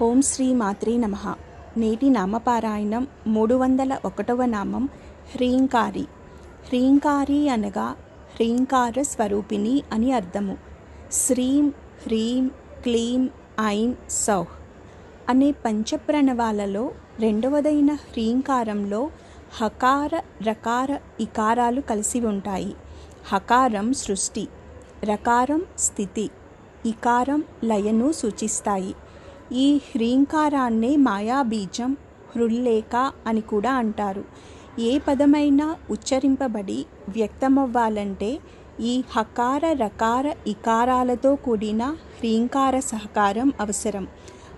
ఓం శ్రీ మాత్రే నమః. నేటి నామపారాయణం 301వ నామం హ్రీంకారి. హ్రీంకారి అనగా హ్రీంకార స్వరూపిణి అని అర్థము. శ్రీం హ్రీం క్లీం ఐం సౌః అనే పంచప్రణవాలలో రెండవదైన హ్రీంకారంలో హకార రకార ఇకారాలు కలిసి ఉంటాయి. హకారం సృష్టి, రకారం స్థితి, ఇకారం లయను సూచిస్తాయి. ఈ హ్రీంకారాన్నే మాయాబీజం, హృల్లేఖ అని కూడా అంటారు. ఏ పదమైనా ఉచ్చరింపబడి వ్యక్తమవ్వాలంటే ఈ హకార రకార ఇకారాలతో కూడిన హ్రీంకార సహకారం అవసరం.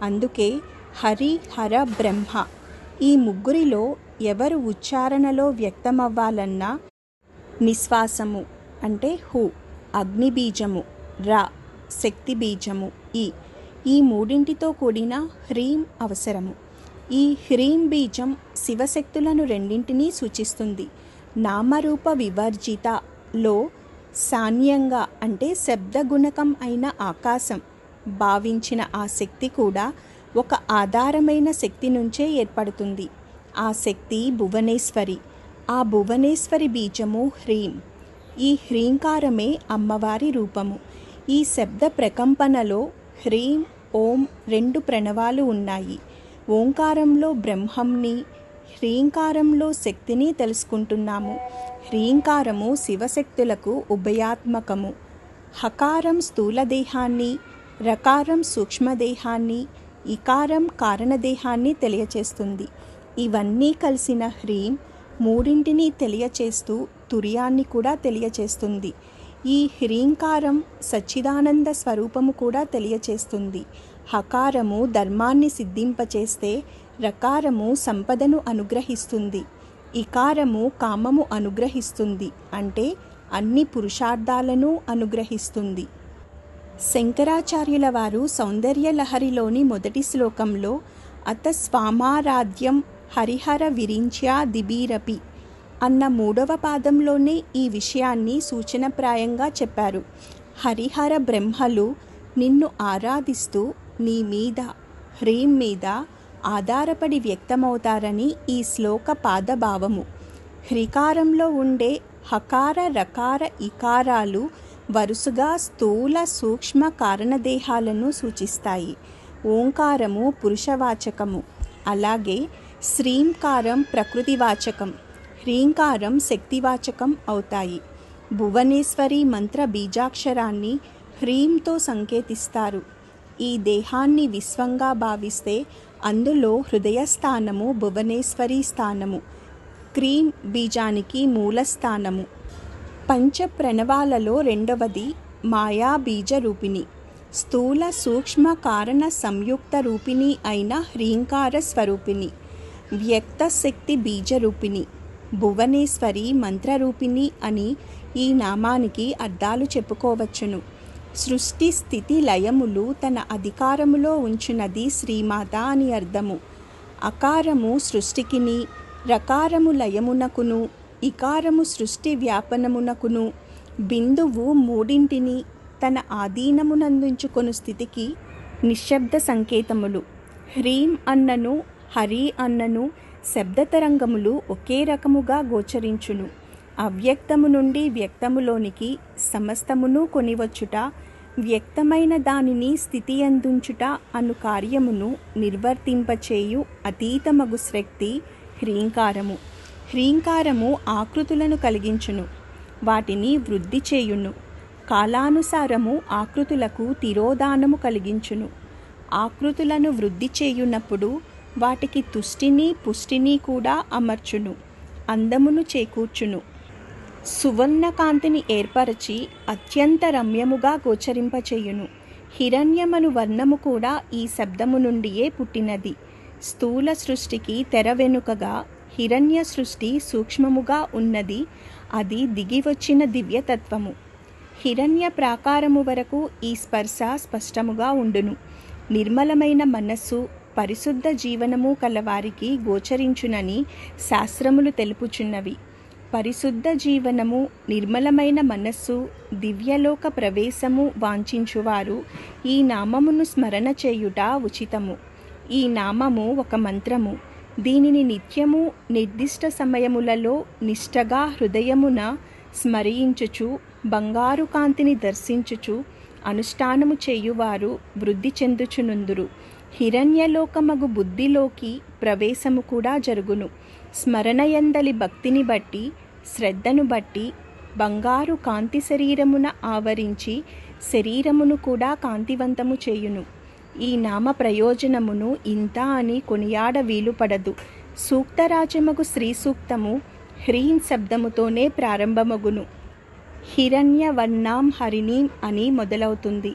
అందుకే హరి హర బ్రహ్మ ఈ ముగ్గురిలో ఎవరు ఉచ్చారణలో వ్యక్తమవ్వాలన్నా నిశ్వాసము అంటే హు, అగ్నిబీజము రా, శక్తి బీజము ఈ మూడింటితో కూడిన హ్రీం అవసరము. ఈ హ్రీం బీజం శివశక్తులను రెండింటినీ సూచిస్తుంది. నామరూప వివర్జితలో సాన్యంగా అంటే శబ్దగుణకం అయిన ఆకాశం భావించిన ఆ శక్తి కూడా ఒక ఆధారమైన శక్తి నుంచే ఏర్పడుతుంది. ఆ శక్తి భువనేశ్వరి. ఆ భువనేశ్వరి బీజము హ్రీం. ఈ హ్రీంకారమే అమ్మవారి రూపము. ఈ శబ్ద ప్రకంపనలో హ్రీం ఓం రెండు ప్రణవాలు ఉన్నాయి. ఓంకారంలో బ్రహ్మంని, హ్రీంకారంలో శక్తిని తెలుసుకుంటున్నాము. హ్రీంకారము శివశక్తులకు ఉభయాత్మకము. హకారం స్థూలదేహాన్ని, రకారం సూక్ష్మదేహాన్ని, ఇకారం కారణదేహాన్ని తెలియచేస్తుంది. ఇవన్నీ కలిసిన హ్రీం మూడింటిని తెలియచేస్తూ తుర్యాన్ని కూడా తెలియచేస్తుంది. ఈ హ్రీంకారం సచ్చిదానంద స్వరూపము కూడా తెలియచేస్తుంది. హకారము ధర్మాన్ని సిద్ధింపచేస్తే, రకారము సంపదను అనుగ్రహిస్తుంది, ఇకారము కామము అనుగ్రహిస్తుంది అంటే అన్ని పురుషార్థాలను అనుగ్రహిస్తుంది. శంకరాచార్యుల వారు సౌందర్యలహరిలోని మొదటి శ్లోకంలో అత స్వామారాధ్యం హరిహర విరించ్యా దిబీరపి అన్న 3వ పాదంలోనే ఈ విషయాన్ని సూచనప్రాయంగా చెప్పారు. హరిహర బ్రహ్మలు నిన్ను ఆరాధిస్తూ నీ మీద, హ్రీం మీద ఆధారపడి వ్యక్తమవుతారని ఈ శ్లోక పాదభావము. హ్రీకారంలో ఉండే హకార రకార ఇకారాలు వరుసగా స్థూల సూక్ష్మ కారణదేహాలను సూచిస్తాయి. ఓంకారము పురుషవాచకము, అలాగే శ్రీంకారం ప్రకృతివాచకం, హ్రీంకారం శక్తివాచకం అవుతాయి. భువనేశ్వరి మంత్ర బీజాక్షరాన్ని హ్రీంతో సంకేతిస్తారు. ఈ దేహాన్ని విశ్వంగా భావిస్తే అందులో హృదయస్థానము భువనేశ్వరి స్థానము, క్రీం బీజానికి మూలస్థానము. పంచ ప్రణవాలలో రెండవది మాయా బీజ రూపిణి, స్థూల సూక్ష్మ కారణ సంయుక్త రూపిణి అయిన హ్రీంకార స్వరూపిణి, వ్యక్త శక్తి బీజ రూపిణి, భువనేశ్వరి మంత్రరూపిణి అని ఈ నామానికి అర్థాలు చెప్పుకోవచ్చును. సృష్టి స్థితి లయములు తన అధికారములో ఉంచునది శ్రీమాత అని అర్థము. అకారము సృష్టికిని, రకారము లయమునకును, ఇకారము సృష్టి వ్యాపనమునకును, బిందువు మూడింటిని తన ఆధీనమునందుంచుకొను స్థితికి నిశ్శబ్ద సంకేతములు. హ్రీం అన్నను హరి అన్నను శబ్దతరంగములు ఒకే రకముగా గోచరించును. అవ్యక్తము నుండి వ్యక్తములోనికి సమస్తమును కొనివచ్చుట, వ్యక్తమైన దానిని స్థితి అందుంచుట అను కార్యమును నిర్వర్తింపచేయు అతీతమగు శక్తి హ్రీంకారము. హ్రీంకారము ఆకృతులను కలిగించును, వాటిని వృద్ధి చేయును. కాలానుసారము ఆకృతులకు తిరోధానము కలిగించును. ఆకృతులను వృద్ధి చేయునప్పుడు వాటికి తుష్టిని పుష్టిని కూడా అమర్చును, అందమును చేకూర్చును. సువర్ణకాంతిని ఏర్పరచి అత్యంత రమ్యముగా గోచరింపచేయును. హిరణ్యమను వర్ణము కూడా ఈ శబ్దము నుండియే పుట్టినది. స్థూల సృష్టికి తెర వెనుకగా హిరణ్య సృష్టి సూక్ష్మముగా ఉన్నది. అది దిగివచ్చిన దివ్యతత్వము. హిరణ్య ప్రాకారము వరకు ఈ స్పర్శ స్పష్టముగా ఉండును. నిర్మలమైన మనస్సు, పరిశుద్ధ జీవనము కలవారికి గోచరించునని శాస్త్రములు తెలుపుచున్నవి. పరిశుద్ధ జీవనము, నిర్మలమైన మనస్సు, దివ్యలోక ప్రవేశము వాంఛించువారు ఈ నామమును స్మరణ చేయుట ఉచితము. ఈ నామము ఒక మంత్రము. దీనిని నిత్యము నిర్దిష్ట సమయములలో నిష్టగా హృదయమున స్మరించుచు బంగారు కాంతిని దర్శించుచు అనుష్ఠానము చేయువారు వృద్ధి చెందుచునుందురు. హిరణ్యలోకమగు బుద్ధిలోకి ప్రవేశము కూడా జరుగును. స్మరణయందలి భక్తిని బట్టి శ్రద్ధను బట్టి బంగారు కాంతి శరీరమున ఆవరించి శరీరమును కూడా కాంతివంతము చేయును. ఈ నామ ప్రయోజనమును ఇంత అని కొనియాడ వీలుపడదు. సూక్తరాజమగు శ్రీ సూక్తము హ్రీం శబ్దముతోనే ప్రారంభమగును. హిరణ్యవర్ణాం హరిణీం అని మొదలవుతుంది.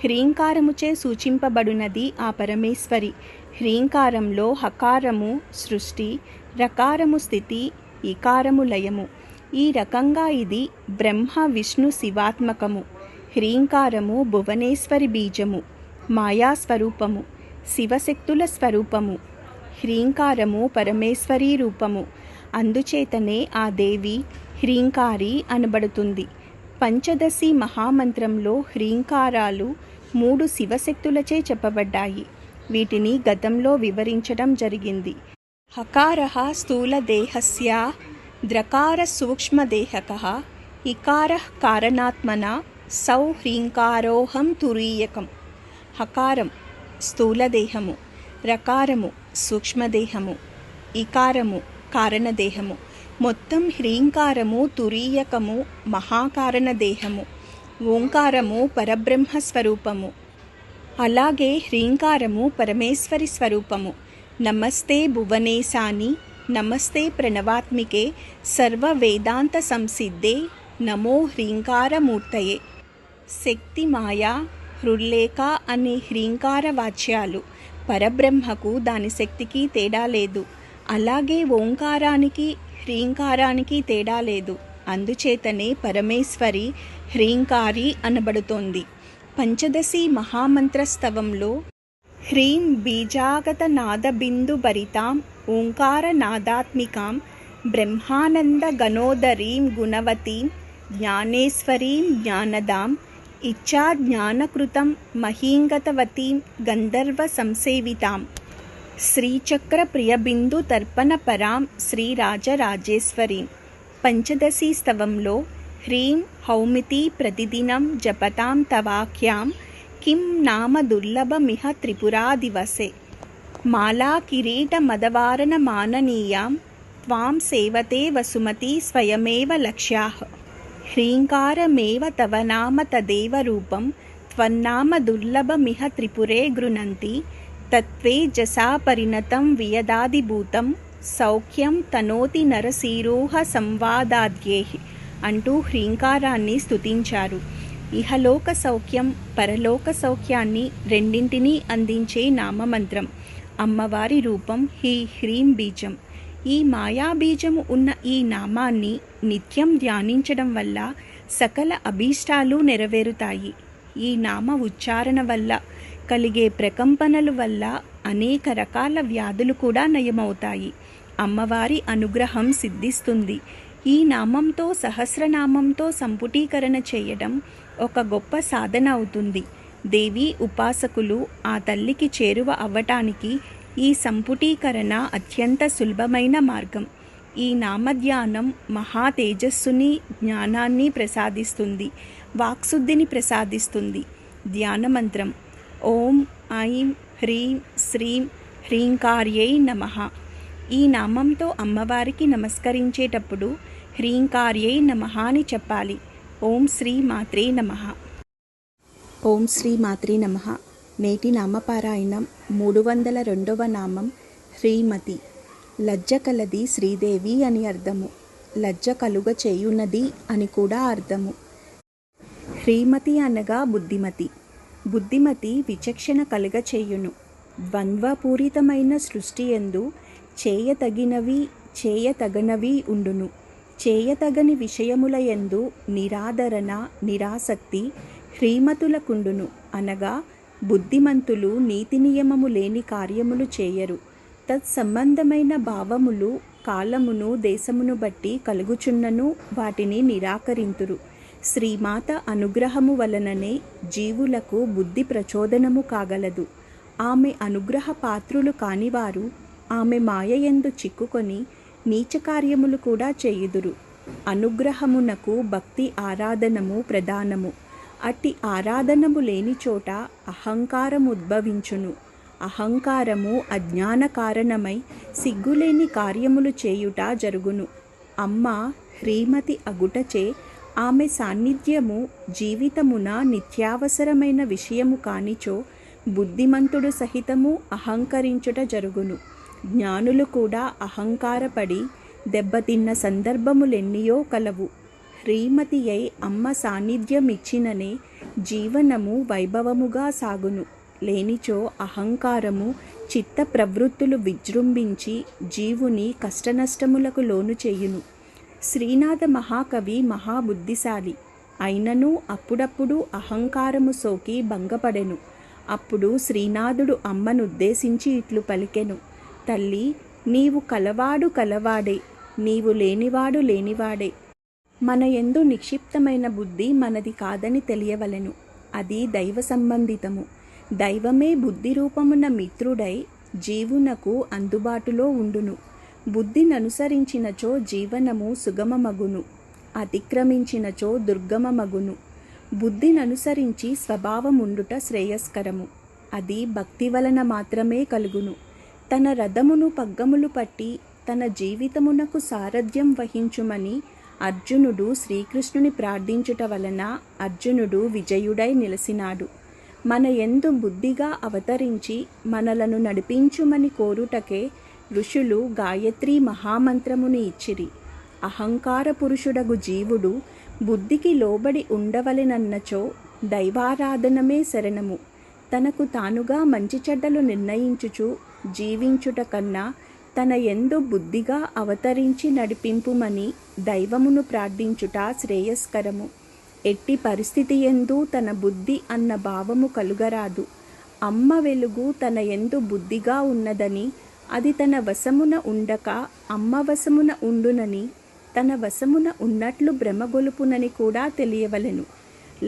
హ్రీంకారముచే సూచింపబడినది ఆ పరమేశ్వరి. హ్రీంకారంలో హకారము సృష్టి, రకారము స్థితి, ఇకారము లయము. ఈ రకంగా ఇది బ్రహ్మ విష్ణు శివాత్మకము. హ్రీంకారము భువనేశ్వరి బీజము, మాయాస్వరూపము, శివశక్తుల స్వరూపము. హ్రీంకారము పరమేశ్వరీ రూపము. అందుచేతనే ఆ దేవి హ్రీంకారి అనబడుతుంది. పంచదశి మహామంత్రంలో హ్రీంకారాలు 3 శివశక్తులచే చెప్పబడ్డాయి. వీటిని గతంలో వివరించడం జరిగింది. హకారః స్థూలదేహస్య, ద్రకార సూక్ష్మదేహకః, ఇకారః కారణాత్మనా, సౌ హ్రీంకారోహం తురీయకం. హకారం స్థూలదేహము, రకారము సూక్ష్మదేహము, ఇకారము కారణదేహము. మొత్తం హ్రీంకారము తురీయకము మహాకారణదేహము, ఓంకారము పరబ్రహ్మ స్వరూపము. అలాగే హ్రీంకారము పరమేశ్వరి స్వరూపము. నమస్తే భువనేశాని, నమస్తే ప్రణవాత్మికే, సర్వ వేదాంత సంసిద్ధే, నమో హ్రీంకారమూర్తయే. శక్తి, మాయా, హృల్లేఖ అనే హ్రీంకార వాచ్యాలు. పరబ్రహ్మకు దాని శక్తికి తేడా లేదు. అలాగే ఓంకారానికి హ్రీంకారానికి తేడా లేదు. అందుచేతనే పరమేశ్వరి హ్రీంకారి అనబడుతోంది. పంచదశి మహామంత్రస్తవంలో హ్రీం బీజాగత నాదబిందు భరితాం ఓంకార నాదాత్మికాం బ్రహ్మానంద గణోదరీం గుణవతీం జ్ఞానేశ్వరీం జ్ఞానదాం ఇచ్చా జ్ఞానకృతం మహీంగతవతీం గంధర్వ సంసేవితాం శ్రీచక్ర ప్రియబిందు తర్పణ పరాం శ్రీరాజరాజేశ్వరీం. పంచదశి స్తవంలో హ్రీం హౌమితి ప్రతిదినం జపతాం తవాఖ్యాం కిం నామ దుర్లభమిహ త్రిపురాదివసే. మాలా కిరీట మదవారణ మాననీయాం త్వాం సేవతే వసుమతి స్వయమేవ లక్ష్యాః. హ్రీంకారమేవ తవ నామ తదేవ రూపం త్వన్నామ దుర్లభమిహ త్రిపురే గృణంతి తత్వే జసా పరిణతం వియదాదిభూతం సౌఖ్యం తనోతి నరశీరోహ సంవాదాద్యేహి అంటూ హ్రీంకారాన్ని స్తుతించారు. ఇహలోక సౌఖ్యం, పరలోక సౌఖ్యాన్ని రెండింటినీ అందించే నామమంత్రం. అమ్మవారి రూపం ఈ హ్రీం బీజం. ఈ మాయాబీజము ఉన్న ఈ నామాన్ని నిత్యం ధ్యానించడం వల్ల సకల అభీష్టాలు నెరవేరుతాయి. ఈ నామ ఉచ్చారణ వల్ల కలిగే ప్రకంపనల వల్ల అనేక రకాల వ్యాధులు కూడా నయమవుతాయి. అమ్మవారి అనుగ్రహం సిద్ధిస్తుంది. ఈ నామంతో సహస్రనామంతో సంపుటీకరణ చేయడం ఒక గొప్ప సాధన అవుతుంది. దేవి ఉపాసకులు ఆ తల్లికి చేరువ అవ్వటానికి ఈ సంపుటీకరణ అత్యంత సులభమైన మార్గం. ఈ నామధ్యానం మహా తేజస్సుని, జ్ఞానాన్ని ప్రసాదిస్తుంది, వాక్శుద్ధిని ప్రసాదిస్తుంది. ధ్యానమంత్రం ఓం ఐం హ్రీం శ్రీం హ్రీంకార్యై నమః. ఈ నామంతో అమ్మవారికి నమస్కరించేటప్పుడు హ్రీంకార్యై నమః అని చెప్పాలి. ఓం శ్రీ మాత్రే నమః. ఓం శ్రీ మాత్రే నమః. నేటి నామపారాయణం 302వ నామం హ్రీమతి. లజ్జ కలది శ్రీదేవి అని అర్థము. లజ్జ కలుగ చేయున్నది అని కూడా అర్థము. హ్రీమతి అనగా బుద్ధిమతి. బుద్ధిమతి విచక్షణ కలుగ చేయును. ద్వంద్వపూరితమైన సృష్టి యందు చేయతగినవి చేయతగనవి ఉండును. చేయతగని విషయముల యందు నిరాదరణ నిరాసక్తి హ్రీమతులకుండును. అనగా బుద్ధిమంతులు నీతి నియమము లేని కార్యములు చేయరు. తత్సంబంధమైన భావములు కాలమును దేశమును బట్టి కలుగుచున్నను వాటిని నిరాకరింతురు. శ్రీమాత అనుగ్రహము వలననే జీవులకు బుద్ధి ప్రచోదనము కాగలదు. ఆమె అనుగ్రహ పాత్రులు కానివారు ఆమె మాయయందు చిక్కుకొని నీచ కార్యములు కూడా చేయుదురు. అనుగ్రహమునకు భక్తి ఆరాధనము ప్రధానము. అట్టి ఆరాధనము లేని చోట అహంకారము ఉద్భవించును. అహంకారము అజ్ఞాన కారణమై సిగ్గులేని కార్యములు చేయుట జరుగును. అమ్మ హ్రీమతి అగుటచే ఆమె సాన్నిధ్యము జీవితమున నిత్యావసరమైన విషయము కానిచో బుద్ధిమంతుడు సహితము అహంకరించుట జరుగును. జ్ఞానులు కూడా అహంకారపడి దెబ్బతిన్న సందర్భములెన్నియో కలవు. హ్రీమతి అయి అమ్మ సాన్నిధ్యమిచ్చిననే జీవనము వైభవముగా సాగును. లేనిచో అహంకారము చిత్త ప్రవృత్తులు విజృంభించి జీవుని కష్టనష్టములకు లోను చేయును. శ్రీనాథ మహాకవి మహాబుద్ధిశాలి అయినను అప్పుడప్పుడు అహంకారము సోకి భంగపడెను. అప్పుడు శ్రీనాథుడు అమ్మనుద్దేశించి ఇట్లు పలికెను. తల్లి, నీవు కలవాడు కలవాడే, నీవు లేనివాడు లేనివాడే. మన యందు నిక్షిప్తమైన బుద్ధి మనది కాదని తెలియవలెను. అది దైవ సంబంధితము. దైవమే బుద్ధి రూపమున మిత్రుడై జీవునకు అందుబాటులో ఉండును. బుద్ధిననుసరించినచో జీవనము సుగమమగును, అతిక్రమించినచో దుర్గమమగును. బుద్ధిననుసరించి స్వభావముండుట శ్రేయస్కరము. అది భక్తి వలన మాత్రమే కలుగును. తన రథమును పగ్గములు పట్టి తన జీవితమునకు సారథ్యం వహించుమని అర్జునుడు శ్రీకృష్ణుని ప్రార్థించుట వలన అర్జునుడు విజయుడై నిలసినాడు. మన యందు బుద్ధిగా అవతరించి మనలను నడిపించుమని కోరుటకే ఋషులు గాయత్రీ మహామంత్రముని ఇచ్చిరి. అహంకార పురుషుడగు జీవుడు బుద్ధికి లోబడి ఉండవలెనన్నచో దైవారాధనమే శరణము. తనకు తానుగా మంచి చెడ్డలు నిర్ణయించుచు జీవించుట కన్నా తన యందు బుద్ధిగా అవతరించి నడిపింపుమని దైవమును ప్రార్థించుట శ్రేయస్కరము. ఎట్టి పరిస్థితి యందు తన బుద్ధి అన్న భావము కలుగరాదు. అమ్మ వెలుగు తన యందు బుద్ధిగా ఉన్నదని, అది తన వశమున ఉండక అమ్మ వశమున ఉండునని, తన వశమున ఉన్నట్లు భ్రమగొలుపునని కూడా తెలియవలెను.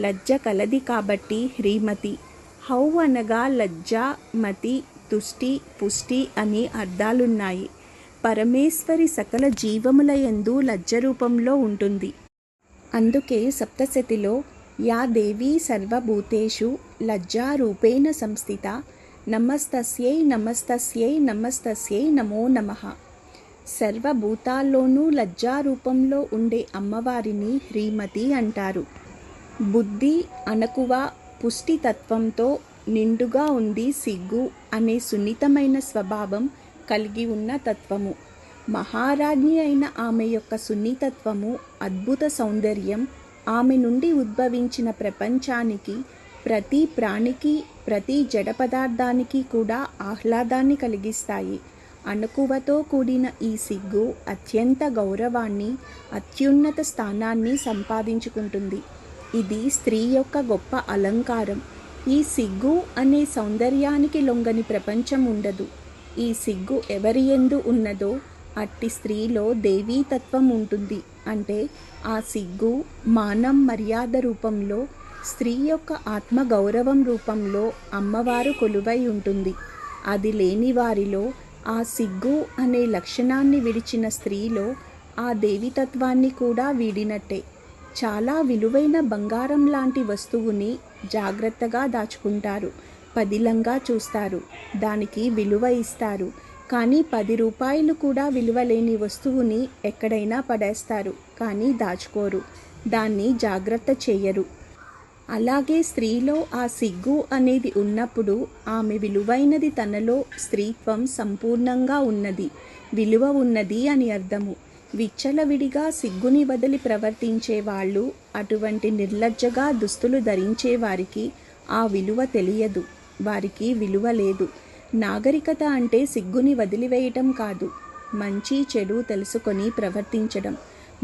లజ్జ కలది కాబట్టి హ్రీమతి. హౌ అనగా లజ్జ, మతి, తుష్టి, పుష్టి అని అర్థాలున్నాయి. పరమేశ్వరి సకల జీవముల యందు లజ్జ రూపంలో ఉంటుంది. అందుకే సప్తశతిలో యా దేవీ సర్వభూతేషు లజ్జారూపేణ సంస్థిత నమస్తస్యై నమస్తస్యై నమస్తస్యై నమో నమః. సర్వభూతాల్లోనూ లజ్జారూపంలో ఉండే అమ్మవారిని హ్రీమతి అంటారు. బుద్ధి అణకువ పుష్టితత్వంతో నిండుగా ఉంది సిగ్గు అనే సున్నితమైన స్వభావం కలిగి ఉన్న తత్వము. మహారాజ్ఞి అయిన ఆమె యొక్క సున్నితత్వము, అద్భుత సౌందర్యం ఆమె నుండి ఉద్భవించిన ప్రపంచానికి, ప్రతి ప్రాణికి, ప్రతి జడ పదార్థానికి కూడా ఆహ్లాదాన్ని కలిగిస్తాయి. అణకువతో కూడిన ఈ సిగ్గు అత్యంత గౌరవాన్ని, అత్యున్నత స్థానాన్ని సంపాదించుకుంటుంది. ఇది స్త్రీ యొక్క గొప్ప అలంకారం. ఈ సిగ్గు అనే సౌందర్యానికి లొంగని ప్రపంచం ఉండదు. ఈ సిగ్గు ఎవరి యందు ఉన్నదో అట్టి స్త్రీలో దేవీతత్వం ఉంటుంది. అంటే ఆ సిగ్గు మానం మర్యాద రూపంలో, స్త్రీ యొక్క ఆత్మగౌరవం రూపంలో అమ్మవారు కొలువై ఉంటుంది. అది లేని వారిలో ఆ సిగ్గు అనే లక్షణాన్ని విడిచిన స్త్రీలో ఆ దేవీతత్వాన్ని కూడా వీడినట్టే. చాలా విలువైన బంగారం లాంటి వస్తువుని జాగ్రత్తగా దాచుకుంటారు, పదిలంగా చూస్తారు, దానికి విలువ ఇస్తారు. కానీ 10 రూపాయలు కూడా విలువ లేని వస్తువుని ఎక్కడైనా పడేస్తారు, కానీ దాచుకోరు, దాన్ని జాగ్రత్త చేయరు. అలాగే స్త్రీలో ఆ సిగ్గు అనేది ఉన్నప్పుడు ఆమె విలువైనది, తనలో స్త్రీత్వం సంపూర్ణంగా ఉన్నది, విలువ ఉన్నది అని అర్థము. విచ్చలవిడిగా సిగ్గుని వదిలి ప్రవర్తించే వాళ్ళు, అటువంటి నిర్లజ్జగా దుస్తులు ధరించే వారికి ఆ విలువ తెలియదు, వారికి విలువ లేదు. నాగరికత అంటే సిగ్గుని వదిలివేయటం కాదు, మంచి చెడు తెలుసుకొని ప్రవర్తించడం.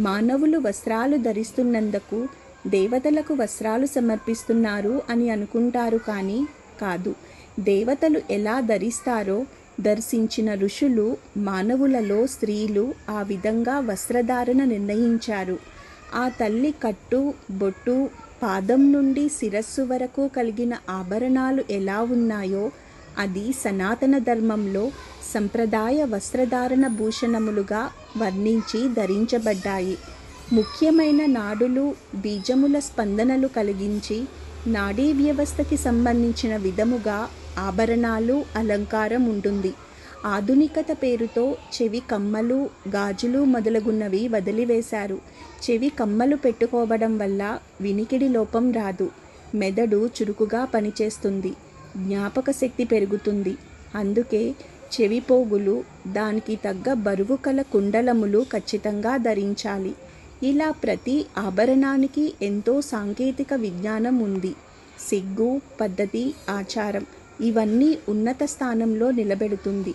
మానవులు వస్త్రాలు ధరిస్తున్నందుకు దేవతలకు వస్త్రాలు సమర్పిస్తున్నారు అని అనుకుంటారు, కానీ కాదు. దేవతలు ఎలా ధరిస్తారో దర్శించిన ఋషులు మానవులలో స్త్రీలు ఆ విధంగా వస్త్రధారణ నిర్ణయించారు. ఆ తల్లి కట్టు, బొట్టు, పాదం నుండి శిరస్సు వరకు కలిగిన ఆభరణాలు ఎలా ఉన్నాయో అది సనాతన ధర్మంలో సంప్రదాయ వస్త్రధారణ భూషణములుగా వర్ణించి ధరించబడ్డాయి. ముఖ్యమైన నాడులు, బీజముల స్పందనలు కలిగించి నాడీ వ్యవస్థకి సంబంధించిన విధముగా ఆభరణాలు, అలంకారం ఉంటుంది. ఆధునికత పేరుతో చెవి కమ్మలు, గాజులు మొదలగున్నవి వదిలివేశారు. చెవి కమ్మలు పెట్టుకోవడం వల్ల వినికిడి లోపం రాదు. మెదడు చురుకుగా పనిచేస్తుంది. జ్ఞాపక శక్తి పెరుగుతుంది. అందుకే చెవి పోగులు, దానికి తగ్గ బరువు కల కుండలములు ఖచ్చితంగా ధరించాలి. ఇలా ప్రతి ఆభరణానికి ఎంతో సాంకేతిక విజ్ఞానం ఉంది. సిగ్గు, పద్ధతి, ఆచారం ఇవన్నీ ఉన్నత స్థానంలో నిలబెడుతుంది.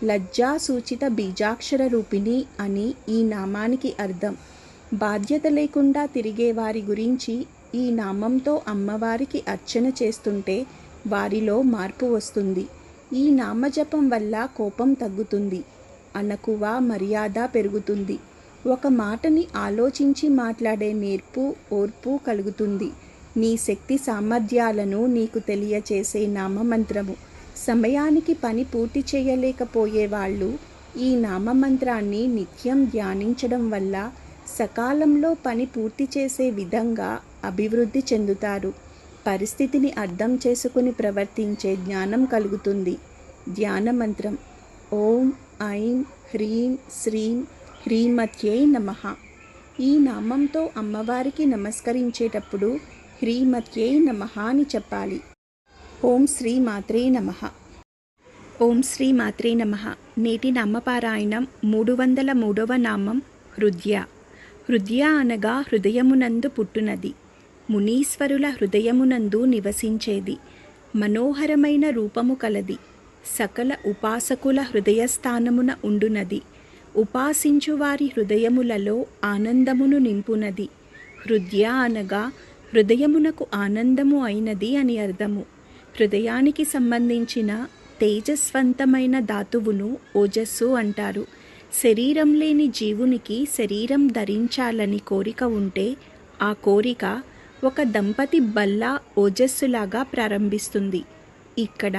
లజ్జా సూచిత బీజాక్షర రూపిణి అని ఈ నామానికి అర్థం. బాధ్యత లేకుండా తిరిగే వారి గురించి ఈ నామంతో అమ్మవారికి అర్చన చేస్తుంటే వారిలో మార్పు వస్తుంది. ఈ నామజపం వల్ల కోపం తగ్గుతుంది. అణకువ, మర్యాద పెరుగుతుంది. ఒక మాటని ఆలోచించి మాట్లాడే నేర్పు, ఓర్పు కలుగుతుంది. నీ శక్తి సామర్థ్యాలను నీకు తెలియచేసే నామమంత్రము. సమయానికి పని పూర్తి చేయలేకపోయే వాళ్ళు ఈ నామమంత్రాన్ని నిత్యం ధ్యానించడం వల్ల సకాలంలో పని పూర్తి చేసే విధంగా అభివృద్ధి చెందుతారు. పరిస్థితిని అర్థం చేసుకుని ప్రవర్తించే జ్ఞానం కలుగుతుంది. ధ్యాన మంత్రం ఓం ఐం హ్రీం శ్రీం హ్రీమత్యై నమః. ఈ నామంతో అమ్మవారికి నమస్కరించేటప్పుడు హ్రీమత్యై నమః అని చెప్పాలి. ఓం శ్రీ మాత్రే నమః. ఓం శ్రీ మాత్రే నమః. నేటి నామపారాయణం 303వ నామం హృద్య. హృద్య అనగా హృదయమునందు పుట్టునది, మునీశ్వరుల హృదయమునందు నివసించేది, మనోహరమైన రూపము కలది, సకల ఉపాసకుల హృదయస్థానమున ఉండునది, ఉపాసించువారి హృదయములలో ఆనందమును నింపునది. హృద్య అనగా హృదయమునకు ఆనందము అయినది అని అర్థము. హృదయానికి సంబంధించిన తేజస్వంతమైన ధాతువును ఓజస్సు అంటారు. శరీరం లేని జీవునికి శరీరం ధరించాలని కోరిక ఉంటే ఆ కోరిక ఒక దంపతి బల్ల ఓజస్సులాగా ప్రారంభిస్తుంది. ఇక్కడ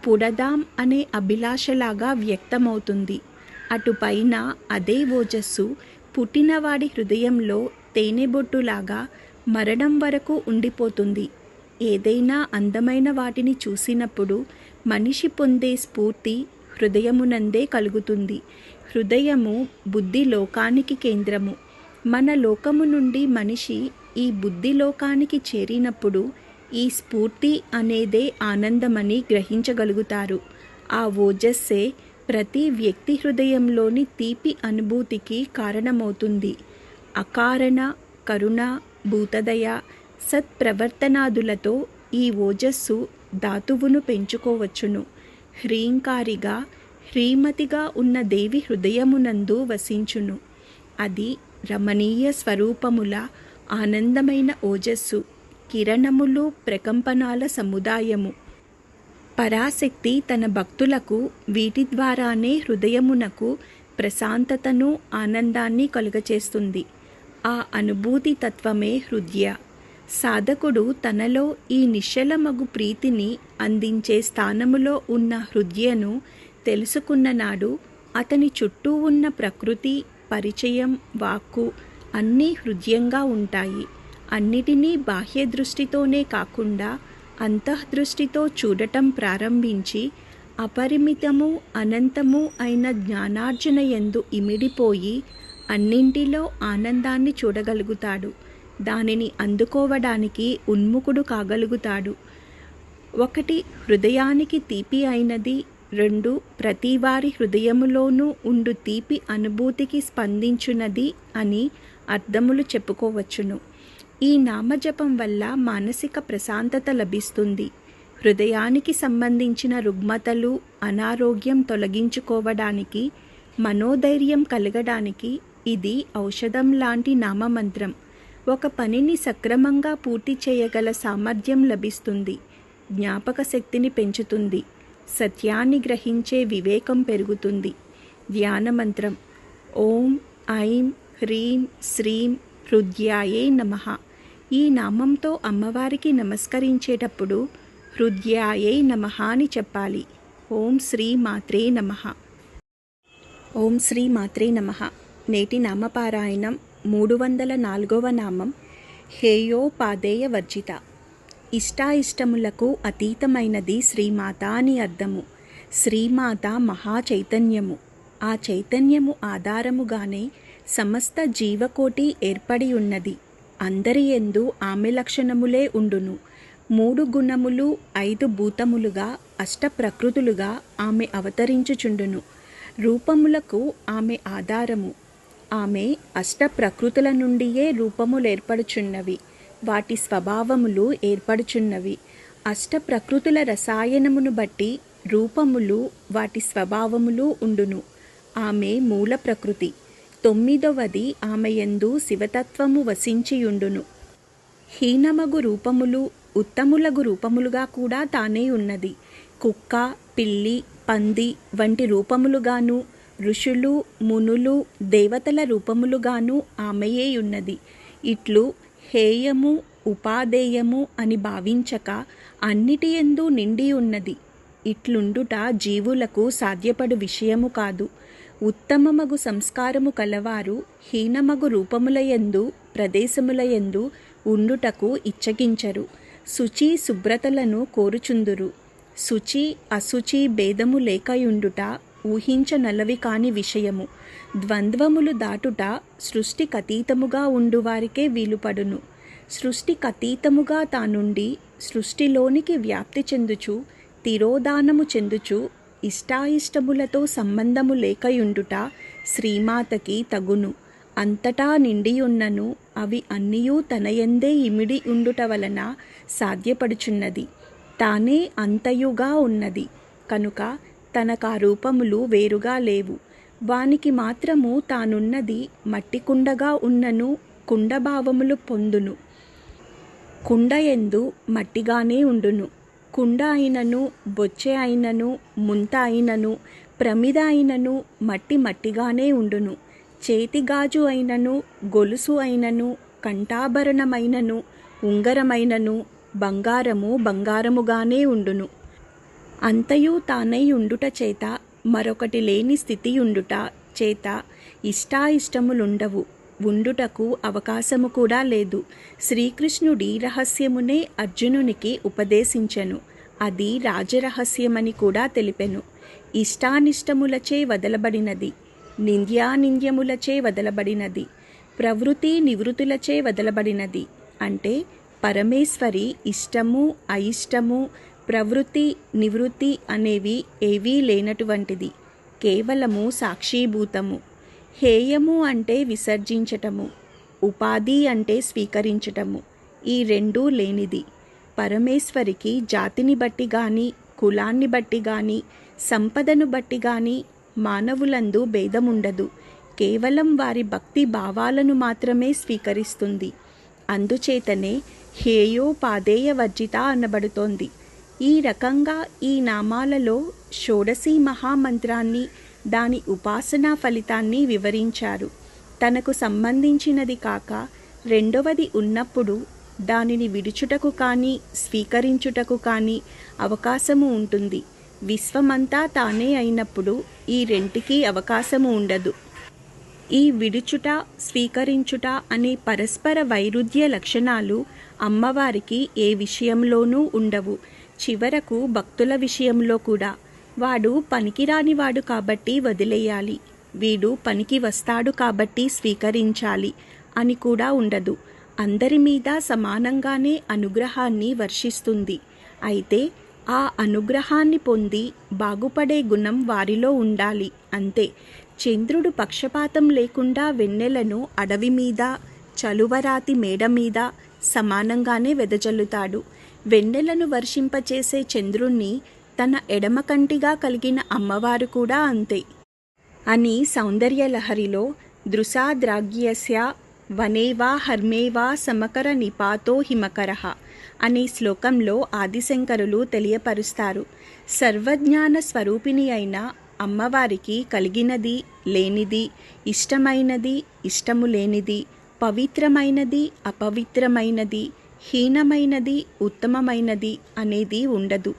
పుడదాం అనే అభిలాషలాగా వ్యక్తమవుతుంది. అటుపైన అదే ఓజస్సు పుట్టినవాడి హృదయంలో తేనెబొట్టులాగా మరణం వరకు ఉండిపోతుంది. ఏదైనా అందమైన వాటిని చూసినప్పుడు మనిషి పొందే స్ఫూర్తి హృదయమునందే కలుగుతుంది. హృదయము బుద్ధి లోకానికి కేంద్రము. మన లోకము నుండి మనిషి ఈ బుద్ధి లోకానికి చేరినప్పుడు ఈ స్ఫూర్తి అనేదే ఆనందమని గ్రహించగలుగుతారు. ఆ ఓజస్సే ప్రతి వ్యక్తి హృదయంలోని తీపి అనుభూతికి కారణమవుతుంది. అకారణ కరుణ, భూతదయ, సత్ప్రవర్తనాదులతో ఈ ఓజస్సు ధాతువును పెంచుకోవచ్చును. హ్రీంకారిగా, హ్రీమతిగా ఉన్న దేవి హృదయమునందు వసించును. అది రమణీయ స్వరూపముల ఆనందమైన ఓజస్సు, కిరణములు, ప్రకంపనాల సముదాయము. పరాశక్తి తన భక్తులకు వీటి ద్వారానే హృదయమునకు ప్రశాంతతను, ఆనందాన్ని కలుగచేస్తుంది. ఆ అనుభూతి తత్వమే హృద్య. సాధకుడు తనలో ఈ నిశ్చలమగు ప్రీతిని అందించే స్థానములో ఉన్న హృద్యను తెలుసుకున్న నాడు అతని చుట్టూ ఉన్న ప్రకృతి, పరిచయం, వాక్కు అన్నీ హృద్యంగా ఉంటాయి. అన్నిటినీ బాహ్య దృష్టితోనే కాకుండా అంతఃదృష్టితో చూడటం ప్రారంభించి అపరిమితము, అనంతము అయిన జ్ఞానార్జన యందు ఇమిడిపోయి అన్నింటిలో ఆనందాన్ని చూడగలుగుతాడు. దానిని అందుకోవడానికి ఉన్ముఖుడు కాగలుగుతాడు. 1 హృదయానికి తీపి అయినది. 2 ప్రతివారి హృదయములోనూ ఉండు తీపి అనుభూతికి స్పందించున్నది అని అర్థములు చెప్పుకోవచ్చును. ఈ నామజపం వల్ల మానసిక ప్రశాంతత లభిస్తుంది. హృదయానికి సంబంధించిన రుగ్మతలు, అనారోగ్యం తొలగించుకోవడానికి, మనోధైర్యం కలగడానికి ఇది ఔషధం లాంటి నామమంత్రం. ఒక పనిని సక్రమంగా పూర్తి చేయగల సామర్థ్యం లభిస్తుంది. జ్ఞాపక శక్తిని పెంచుతుంది. సత్యాన్ని గ్రహించే వివేకం పెరుగుతుంది. ధ్యాన మంత్రం ఓం ఐం హ్రీం శ్రీం హృద్యాయే నమః. ఈ నామంతో అమ్మవారికి నమస్కరించేటప్పుడు హృదయాయై నమః అని చెప్పాలి. ఓం శ్రీ మాత్రే నమః. ఓం శ్రీ మాత్రే నమః. నేటి నామపారాయణం 304వ నామం హేయోపాదేయ వర్జిత. ఇష్టాయిష్టములకు అతీతమైనది శ్రీమాత అని అర్థము. శ్రీమాత మహా చైతన్యము. ఆ చైతన్యము ఆధారముగానే సమస్త జీవకోటి ఏర్పడి ఉన్నది. అందరి యందు ఆమె లక్షణములే ఉండును. 3 గుణములు 5 భూతములుగా అష్టప్రకృతులుగా ఆమె అవతరించుచుండును. రూపములకు ఆమె ఆధారము. ఆమె అష్టప్రకృతుల నుండియే రూపములేర్పడుచున్నవి. వాటి స్వభావములు ఏర్పడుచున్నవి. అష్టప్రకృతుల రసాయనమును బట్టి రూపములు వాటి స్వభావములు ఉండును. ఆమె మూల ప్రకృతి. 9వది ఆమె యందు శివతత్వము వసించియుండును. హీనమగు రూపములు ఉత్తములగు రూపములుగా కూడా తానే ఉన్నది. కుక్క, పిల్లి, పంది వంటి రూపములుగాను, ఋషులు, మునులు, దేవతల రూపములుగాను ఆమెయే ఉన్నది. ఇట్లు హేయము ఉపాదేయము అని భావించక అన్నిటియందు నిండి ఉన్నది. ఇట్లుండుట జీవులకు సాధ్యపడు విషయము కాదు. ఉత్తమమగు సంస్కారము కలవారు హీనమగు రూపములయందు ప్రదేశములయందు ఉండుటకు ఇచ్చగించరు. శుచి శుభ్రతలను కోరుచుందురు. శుచి అశుచి భేదము లేకయుండుట ఊహించనలవి కాని విషయము. ద్వంద్వములు దాటుట సృష్టికతీతముగా ఉండువారికే వీలుపడును. సృష్టికతీతముగా తానుండి సృష్టిలోనికి వ్యాప్తి చెందుచు తిరోధానము చెందుచు ఇష్టాయిష్టములతో సంబంధము లేకయుండుట శ్రీమాతకి తగును. అంతటా నిండియున్నను అవి అన్నియూ తనయందే ఇమిడి ఉండుట వలన సాధ్యపడుచున్నది. తానే అంతయుగా ఉన్నది కనుక తనకా రూపములు వేరుగా లేవు. వానికి మాత్రము తానున్నది మట్టికుండగా ఉన్నను కుండభావములు పొందును. కుండయందు మట్టిగానే ఉండును. కుండ అయినను బొచ్చె అయినను ముంత అయినను ప్రమిద అయినను మట్టి మట్టిగానే ఉండును. చేతిగాజు అయినను గొలుసు అయినను కంఠాభరణమైనను ఉంగరమైనను బంగారము బంగారముగానే ఉండును. అంతయు తానై ఉండుట చేత మరొకటి లేని స్థితి ఉండుట చేత ఇష్టాయిష్టములుండవు. ఉండుటకు అవకాశము కూడా లేదు. శ్రీకృష్ణుడి రహస్యమునే అర్జునునికి ఉపదేశించెను. అది రాజరహస్యమని కూడా తెలిపెను. ఇష్టానిష్టములచే వదలబడినది, నింద్యానింద్యములచే వదలబడినది, ప్రవృత్తి నివృత్తులచే వదలబడినది. అంటే పరమేశ్వరి ఇష్టము అయిష్టము ప్రవృత్తి నివృత్తి అనేవి ఏవీ లేనటువంటిది. కేవలము సాక్షీభూతము. హేయము అంటే విసర్జించటము, ఉపాధి అంటే స్వీకరించటము. ఈ రెండూ లేనిది. పరమేశ్వరికి జాతిని బట్టి గాని కులాన్ని బట్టి గాని సంపదను బట్టి గాని మానవులందు భేదముండదు. కేవలం వారి భక్తి భావాలను మాత్రమే స్వీకరిస్తుంది. అందుచేతనే హేయోపాదేయ వర్జిత అనబడుతోంది. ఈ రకంగా ఈ నామాలలో షోడశీ మహామంత్రాన్ని దాని ఉపాసనా ఫలితాన్ని వివరించారు. తనకు సంబంధించినది కాక రెండవది ఉన్నప్పుడు దానిని విడుచుటకు కానీ స్వీకరించుటకు కానీ అవకాశము ఉంటుంది. విశ్వమంతా తానే అయినప్పుడు ఈ రెంటికి అవకాశము ఉండదు. ఈ విడుచుట స్వీకరించుట అనే పరస్పర వైరుధ్య లక్షణాలు అమ్మవారికి ఏ విషయంలోనూ ఉండవు. చివరకు భక్తుల విషయంలో కూడా వాడు పనికిరానివాడు కాబట్టి వదిలేయాలి, వీడు పనికి వస్తాడు కాబట్టి స్వీకరించాలి అని కూడా ఉండదు. అందరి మీద సమానంగానే అనుగ్రహాన్ని వర్షిస్తుంది. అయితే ఆ అనుగ్రహాన్ని పొంది బాగుపడే గుణం వారిలో ఉండాలి అంతే. చంద్రుడు పక్షపాతం లేకుండా వెన్నెలను అడవి మీద చలువరాతి మేడ మీద సమానంగానే వెదజల్లుతాడు. వెన్నెలను వర్షింపచేసే చంద్రుణ్ణి తన ఎడమ కంటిగా కలిగిన అమ్మవారు కూడా అంతే అని సౌందర్యలహరిలో దృశాద్రాగ్యస్య వనేవా హర్మేవా సమకర నిపాతో హిమకరః అనే శ్లోకంలో ఆదిశంకరులు తెలియపరుస్తారు. సర్వజ్ఞాన స్వరూపిణి అయిన అమ్మవారికి కలిగినది లేనిది, ఇష్టమైనది ఇష్టము లేనిది, పవిత్రమైనది అపవిత్రమైనది, హీనమైనది ఉత్తమమైనది అనేది ఉండదు.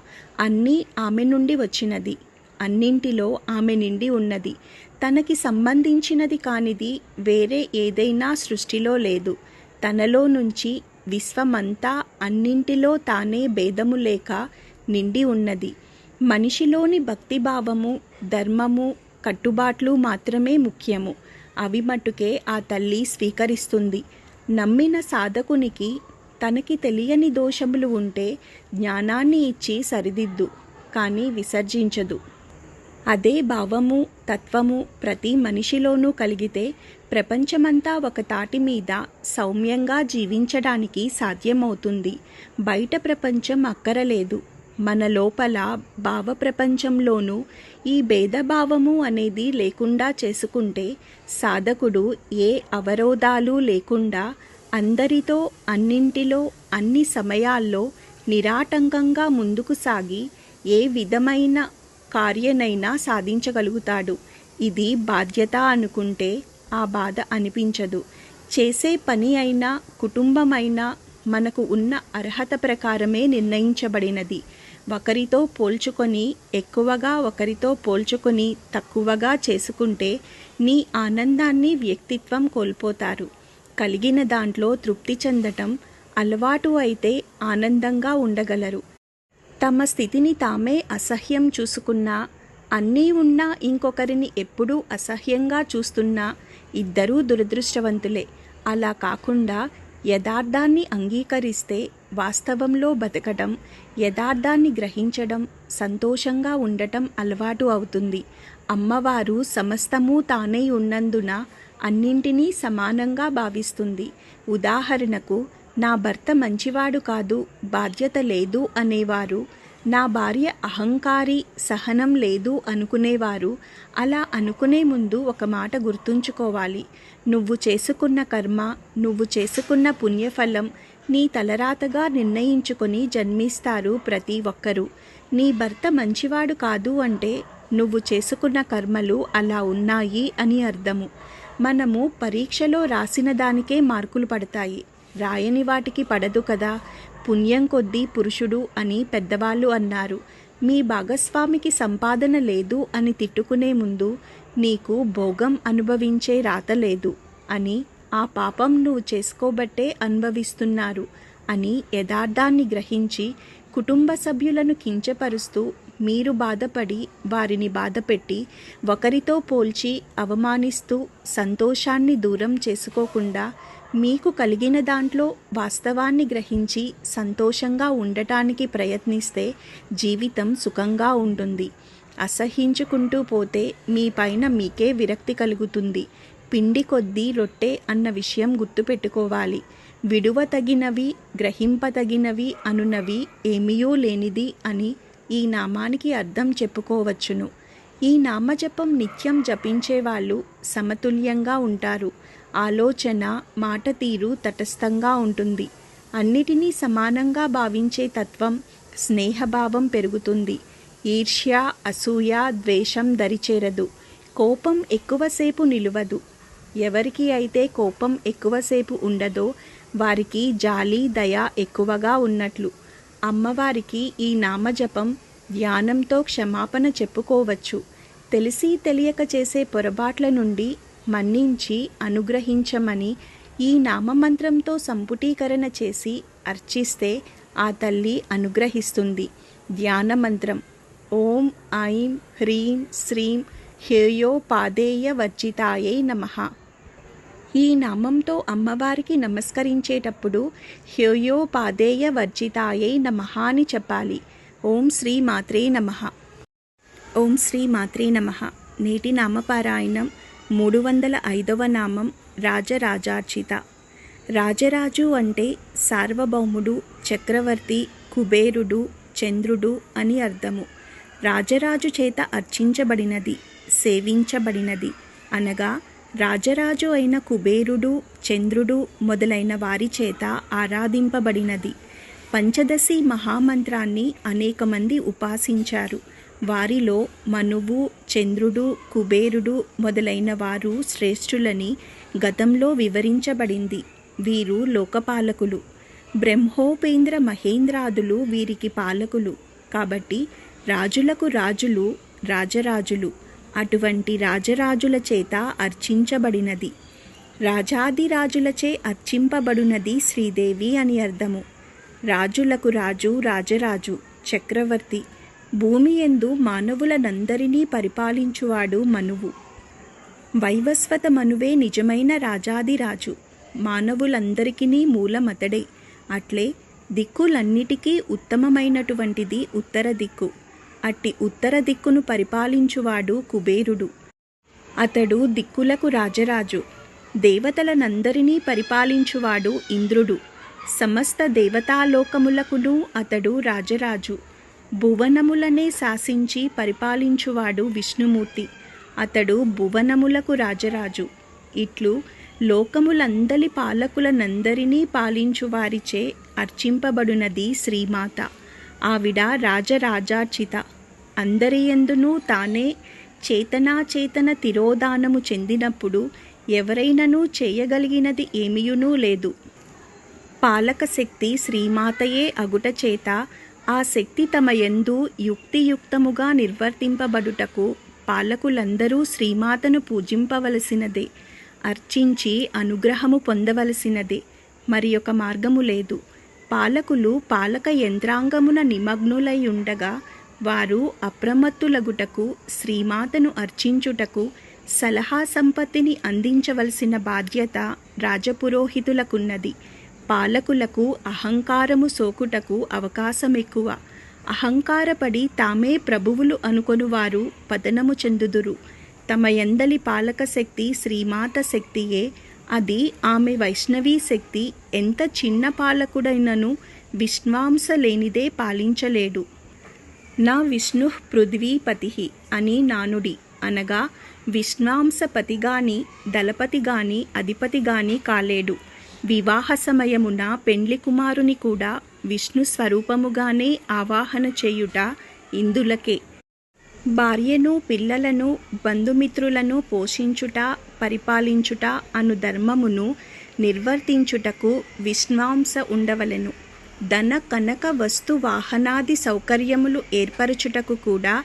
అన్నీ ఆమె నుండి వచ్చినది. అన్నింటిలో ఆమె నిండి ఉన్నది. తనకి సంబంధించినది కానిది వేరే ఏదైనా సృష్టిలో లేదు. తనలో నుంచి విశ్వమంతా అన్నింటిలో తానే భేదము లేక నిండి ఉన్నది. మనిషిలోని భక్తిభావము, ధర్మము, కట్టుబాట్లు మాత్రమే ముఖ్యము. అవి మట్టుకే ఆ తల్లి స్వీకరిస్తుంది. నమ్మిన సాధకునికి తనకి తెలియని దోషములు ఉంటే జ్ఞానాన్ని ఇచ్చి సరిదిద్దు, కానీ విసర్జించదు. అదే భావము, తత్వము ప్రతి మనిషిలోనూ కలిగితే ప్రపంచమంతా ఒక తాటి మీద సౌమ్యంగా జీవించడానికి సాధ్యమవుతుంది. బయట ప్రపంచం అక్కరలేదు. మన లోపల భావ ప్రపంచంలోనూ ఈ భేదభావము అనేది లేకుండా చేసుకుంటే సాధకుడు ఏ అవరోధాలు లేకుండా అందరితో, అన్నింటిలో, అన్ని సమయాల్లో నిరాటంకంగా ముందుకు సాగి ఏ విధమైన కార్యనైనా సాధించగలుగుతాడు. ఇది బాధ్యత అనుకుంటే ఆ బాధ అనిపించదు. చేసే పని అయినా, కుటుంబమైనా మనకు ఉన్న అర్హత ప్రకారమే నిర్ణయించబడినది. ఒకరితో పోల్చుకొని ఎక్కువగా, ఒకరితో పోల్చుకొని తక్కువగా చేసుకుంటే నీ ఆనందాన్ని, వ్యక్తిత్వం కోల్పోతారు. కలిగిన దాంట్లో తృప్తి చెందటం అలవాటు అయితే ఆనందంగా ఉండగలరు. తమ స్థితిని తామే అసహ్యం చూసుకున్నా, అన్నీ ఉన్నా ఇంకొకరిని ఎప్పుడూ అసహ్యంగా చూస్తున్నా ఇద్దరూ దురదృష్టవంతులే. అలా కాకుండా యథార్థాన్ని అంగీకరిస్తే వాస్తవంలో బతకడం, యథార్థాన్ని గ్రహించడం, సంతోషంగా ఉండటం అలవాటు అవుతుంది. అమ్మవారు సమస్తము తానే ఉన్నందున అన్నింటినీ సమానంగా భావిస్తుంది. ఉదాహరణకు, నా భర్త మంచివాడు కాదు, బాధ్యత లేదు అనేవారు, నా భార్య అహంకారి, సహనం లేదు అనుకునేవారు. అలా అనుకునే ముందు ఒక మాట గుర్తుంచుకోవాలి. నువ్వు చేసుకున్న కర్మ, నువ్వు చేసుకున్న పుణ్యఫలం నీ తలరాతగా నిర్ణయించుకొని జన్మిస్తారు ప్రతి ఒక్కరూ. నీ భర్త మంచివాడు కాదు అంటే నువ్వు చేసుకున్న కర్మలు అలా ఉన్నాయి అని అర్థము. మనము పరీక్షలో రాసిన దానికే మార్కులు పడతాయి, రాయని వాటికి పడదు కదా. పుణ్యం కొద్దీ పురుషుడు అని పెద్దవాళ్ళు అన్నారు. మీ భాగస్వామికి సంపాదన లేదు అని తిట్టుకునే ముందు నీకు భోగం అనుభవించే రాత లేదు అని, ఆ పాపం నువ్వు చేసుకోబట్టే అనుభవిస్తున్నారు అని యథార్థాన్ని గ్రహించి కుటుంబ సభ్యులను కించపరుస్తూ మీరు బాధపడి వారిని బాధపెట్టి ఒకరితో పోల్చి అవమానిస్తూ సంతోషాన్ని దూరం చేసుకోకుండా మీకు కలిగిన దాంట్లో వాస్తవాన్ని గ్రహించి సంతోషంగా ఉండటానికి ప్రయత్నిస్తే జీవితం సుఖంగా ఉంటుంది. అసహించుకుంటూ పోతే మీ పైన మీకే విరక్తి కలుగుతుంది. పిండి కొద్దీ రొట్టె అన్న విషయం గుర్తుపెట్టుకోవాలి. విడువతగినవి, గ్రహింపతగినవి అనునవి ఏమీయూ లేనిది అని ఈ నామానికి అర్థం చెప్పుకోవచ్చును. ఈ నామజపం నిత్యం జపించేవాళ్ళు సమతుల్యంగా ఉంటారు. ఆలోచన, మాట తీరు తటస్థంగా ఉంటుంది. అన్నిటినీ సమానంగా భావించే తత్వం, స్నేహభావం పెరుగుతుంది. ఈర్ష్య, అసూయ, ద్వేషం దరిచేరదు. కోపం ఎక్కువసేపు నిలువదు. ఎవరికి అయితే కోపం ఎక్కువసేపు ఉండదో వారికి జాలి, దయ ఎక్కువగా ఉన్నట్లు. అమ్మవారికి ఈ నామజపం ధ్యానంతో క్షమాపణ చెప్పుకోవచ్చు. తెలిసి తెలియక చేసే పొరపాట్ల నుండి మన్నించి అనుగ్రహించమని ఈ నామమంత్రంతో సంపుటీకరణ చేసి అర్చిస్తే ఆ తల్లి అనుగ్రహిస్తుంది. ధ్యాన మంత్రం: ఓం ఐం హ్రీం శ్రీం హ్యేయోపాదేయ వర్జితాయై నమః. ఈ నామంతో అమ్మవారికి నమస్కరించేటప్పుడు హ్యేయోపాదేయ వర్జితాయై నమః అని చెప్పాలి. ఓం శ్రీ మాత్రే నమః. ఓం శ్రీ మాత్రే నమః. నేటి నామపారాయణం 305వ నామం రాజరాజార్చిత. రాజరాజు అంటే సార్వభౌముడు, చక్రవర్తి, కుబేరుడు, చంద్రుడు అని అర్థము. రాజరాజు చేత అర్చించబడినది, సేవించబడినది అనగా రాజరాజు అయిన కుబేరుడు, చంద్రుడు మొదలైన వారి చేత ఆరాధింపబడినది. పంచదశి మహామంత్రాన్ని అనేక మంది ఉపాసించారు. వారిలో మనువు, చంద్రుడు, కుబేరుడు మొదలైన వారు శ్రేష్ఠులని గతంలో వివరించబడింది. వీరు లోకపాలకులు. బ్రహ్మోపేంద్ర మహేంద్రాదులు వీరికి పాలకులు. కాబట్టి రాజులకు రాజులు రాజరాజులు. అటువంటి రాజరాజుల చేత అర్చించబడినది. రాజాదిరాజులచే అర్చింపబడునది శ్రీదేవి అని అర్థము. రాజులకు రాజు రాజరాజు చక్రవర్తి. భూమి యందు మానవులనందరినీ పరిపాలించువాడు మనువు. వైవస్వత మనువే నిజమైన రాజాదిరాజు. మానవులందరికీ మూలమతడే. అట్లే దిక్కులన్నిటికీ ఉత్తమమైనటువంటిది ఉత్తర దిక్కు. అట్టి ఉత్తర దిక్కును పరిపాలించువాడు కుబేరుడు. అతడు దిక్కులకు రాజరాజు. దేవతలనందరినీ పరిపాలించువాడు ఇంద్రుడు. సమస్త దేవతాలోకములకును అతడు రాజరాజు. భువనములనే శాసించి పరిపాలించువాడు విష్ణుమూర్తి. అతడు భువనములకు రాజరాజు. ఇట్లు లోకములందలి పాలకులనందరినీ పాలించువారిచే అర్చింపబడునది శ్రీమాత. ఆవిడ రాజరాజార్చిత. అందరియందునూ తానే చేతనాచేతన తిరోధానము చెందినప్పుడు ఎవరైనను చేయగలిగినది ఏమియునూ లేదు. పాలక శక్తి శ్రీమాతయే అగుట చేత ఆ శక్తి తమ యందు యుక్తియుక్తముగా నిర్వర్తింపబడుటకు పాలకులందరూ శ్రీమాతను పూజింపవలసినదే, అర్చించి అనుగ్రహము పొందవలసినదే. మరి ఒక మార్గము లేదు. పాలకులు పాలక యంత్రాంగమున నిమగ్నులై ఉండగా వారు అప్రమత్తులగుటకు, శ్రీమాతను అర్చించుటకు సలహా సంపత్తిని అందించవలసిన బాధ్యత రాజపురోహితులకున్నది. పాలకులకు అహంకారము సోకుటకు అవకాశం ఎక్కువ. అహంకారపడి తామే ప్రభువులు అనుకొనువారు పతనము చెందుదురు. తమ యందలి పాలక శక్తి శ్రీమాత శక్తియే. అది ఆమె వైష్ణవీ శక్తి. ఎంత చిన్న పాలకుడైనను విష్ణాంశ లేనిదే పాలించలేడు. నా విష్ణు పృథ్వీపతి అని నానుడి. అనగా విష్ణాంశపతిగాని దళపతిగాని అధిపతిగాని కాలేడు. వివాహ సమయమున పెండ్లి కుమారుని కూడా విష్ణు స్వరూపముగానే ఆవాహన చేయుట ఇందులకే. భార్యను పిల్లలను బంధుమిత్రులను పోషించుట పరిపాలించుట అను ధర్మమును నిర్వర్తించుటకు విష్ణాంశ ఉండవలెను. ధన కనక వస్తు వాహనాది సౌకర్యములు ఏర్పరచుటకు కూడా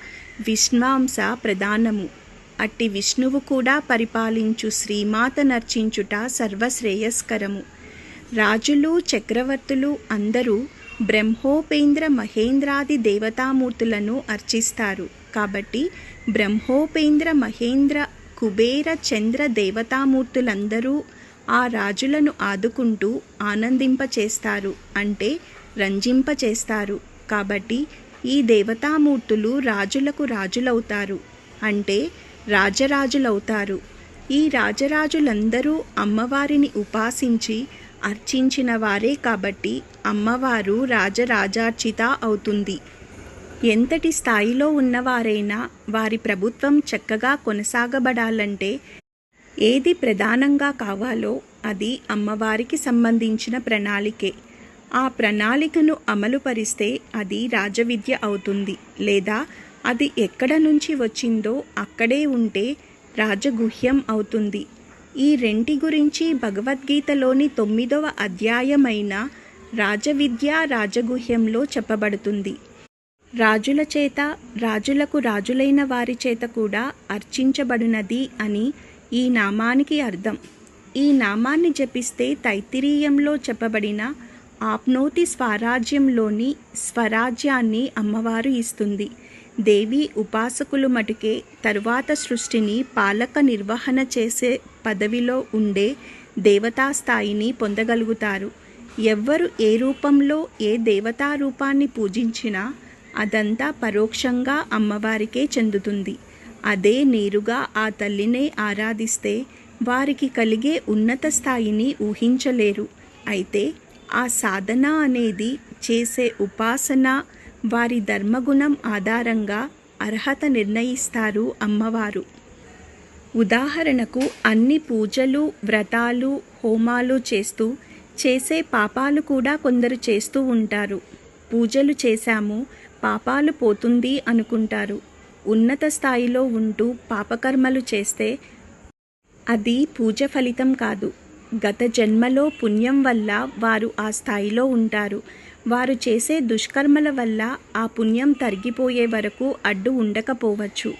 విష్ణాంశ ప్రధానము. అట్టి విష్ణువు కూడా పరిపాలించు శ్రీమాత నర్చించుట సర్వశ్రేయస్కరము. రాజులు చక్రవర్తులు అందరూ బ్రహ్మోపేంద్ర మహేంద్రాది దేవతామూర్తులను అర్చిస్తారు. కాబట్టి బ్రహ్మోపేంద్ర మహేంద్ర కుబేర చంద్ర దేవతామూర్తులందరూ ఆ రాజులను ఆదుకుంటూ ఆనందింపచేస్తారు, అంటే రంజింపచేస్తారు. కాబట్టి ఈ దేవతామూర్తులు రాజులకు రాజులవుతారు, అంటే రాజరాజులవుతారు. ఈ రాజరాజులందరూ అమ్మవారిని ఉపాసించి అర్చించిన వారే. కాబట్టి అమ్మవారు రాజరాజార్చిత అవుతుంది. ఎంతటి స్థాయిలో ఉన్నవారైనా వారి ప్రభుత్వం చక్కగా కొనసాగబడాలంటే ఏది ప్రధానంగా కావాలో అది అమ్మవారికి సంబంధించిన ప్రణాళికే. ఆ ప్రణాళికను అమలుపరిస్తే అది రాజవిద్య అవుతుంది. లేదా అది ఎక్కడ నుంచి వచ్చిందో అక్కడే ఉంటే రాజగుహ్యం అవుతుంది. ఈ రెంటి గురించి భగవద్గీతలోని 9వ అధ్యాయమైన రాజవిద్య రాజగుహ్యంలో చెప్పబడుతుంది. రాజుల చేత రాజులకు రాజులైన వారి చేత కూడా అర్చించబడినది అని ఈ నామానికి అర్థం. ఈ నామాన్ని జపిస్తే తైత్తిరీయంలో చెప్పబడిన ఆప్నోతి స్వరాజ్యంలోని స్వరాజ్యాన్ని అమ్మవారు ఇస్తుంది. దేవి ఉపాసకులు మటుకే తరువాత సృష్టిని పాలక నిర్వహణ చేసే పదవిలో ఉండే దేవతాస్థాయిని పొందగలుగుతారు. ఎవ్వరు ఏ రూపంలో ఏ దేవతా రూపాన్ని పూజించినా అదంతా పరోక్షంగా అమ్మవారికే చెందుతుంది. అదే నేరుగా ఆ తల్లినే ఆరాధిస్తే వారికి కలిగే ఉన్నత స్థాయిని ఊహించలేరు. అయితే ఆ సాధన అనేది చేసే ఉపాసన వారి ధర్మగుణం ఆధారంగా అర్హత నిర్ణయిస్తారు అమ్మవారు. ఉదాహరణకు అన్ని పూజలు వ్రతాలు హోమాలు చేసే పాపాలు కూడా కొందరు చేస్తూ ఉంటారు. పూజలు చేశాము పాపాలు పోతుంది అనుకుంటారు. ఉన్నత స్థాయిలో ఉంటూ పాపకర్మలు చేస్తే అది పూజ ఫలితం కాదు. గత జన్మలో పుణ్యం వల్ల వారు ఆ స్థాయిలో ఉంటారు. వారు చేసే దుష్కర్మల వల్ల ఆ పుణ్యం తరిగిపోయే వరకు అడ్డు ఉండకపోవచ్చు.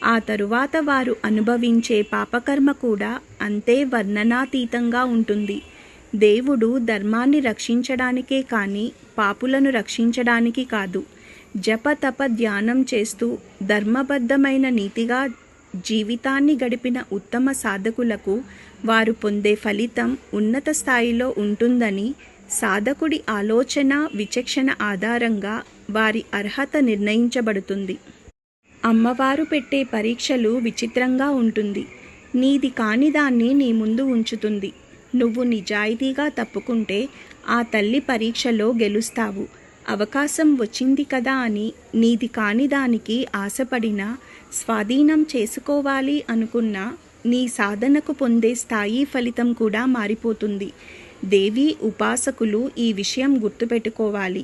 ఆ తరువాత వారు అనుభవించే పాపకర్మ కూడా అంతే వర్ణనాతీతంగా ఉంటుంది. దేవుడు ధర్మాన్ని రక్షించడానికే కానీ పాపులను రక్షించడానికి కాదు. జప తప ధ్యానం చేస్తూ ధర్మబద్ధమైన నీతిగా జీవితాన్ని గడిపిన ఉత్తమ సాధకులకు వారు పొందే ఫలితం ఉన్నత స్థాయిలో ఉంటుందని సాధకుడి ఆలోచన విచక్షణ ఆధారంగా వారి అర్హత నిర్ణయించబడుతుంది. అమ్మవారు పెట్టే పరీక్షలు విచిత్రంగా ఉంటుంది. నీది కాని దాన్ని నీ ముందు ఉంచుతుంది. నువ్వు నిజాయితీగా తప్పుకుంటే ఆ తల్లి పరీక్షలో గెలుస్తావు. అవకాశం వచ్చింది కదా అని నీది కాని దానికి ఆశపడినా, స్వాధీనం చేసుకోవాలి అనుకున్నా నీ సాధనకు పొందే స్థాయి ఫలితం కూడా మారిపోతుంది. దేవి ఉపాసకులు ఈ విషయం గుర్తుపెట్టుకోవాలి.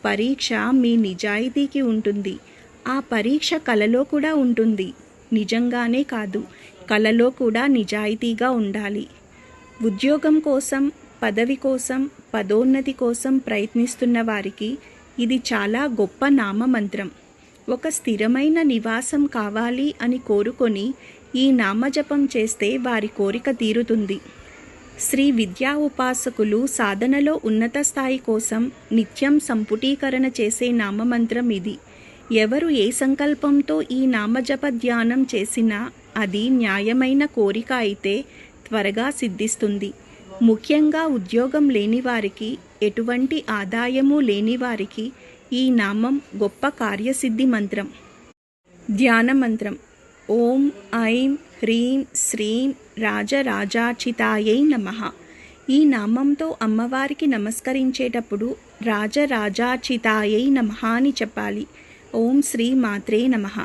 పరీక్ష మీ నిజాయితీకి ఉంటుంది. ఆ పరీక్ష కలలో కూడా ఉంటుంది. నిజంగానే కాదు, కలలో కూడా నిజాయితీగా ఉండాలి. ఉద్యోగం కోసం, పదవి కోసం, పదోన్నతి కోసం ప్రయత్నిస్తున్న వారికి ఇది చాలా గొప్ప నామమంత్రం. ఒక స్థిరమైన నివాసం కావాలి అని కోరుకొని ఈ నామజపం చేస్తే వారి కోరిక తీరుతుంది. శ్రీ విద్యా ఉపాసకులు సాధనలో ఉన్నత స్థాయి కోసం నిత్యం సంపుటీకరణ చేసే నామమంత్రం ఇది. ఎవరు ఏ సంకల్పంతో ఈ నామజప ధ్యానం చేసినా అది న్యాయమైన కోరిక అయితే త్వరగా సిద్ధిస్తుంది. ముఖ్యంగా ఉద్యోగం లేని వారికి, ఎటువంటి ఆదాయము లేని వారికి ఈ నామం గొప్ప కార్యసిద్ధి మంత్రం. ధ్యాన మంత్రం: ఓం ఐం హ్రీం శ్రీం రాజరాజార్చితాయై నమః. ఈ నామంతో అమ్మవారికి నమస్కరించేటప్పుడు రాజరాజార్చితాయై నమః అని చెప్పాలి. ఓం శ్రీ మాత్రే నమః.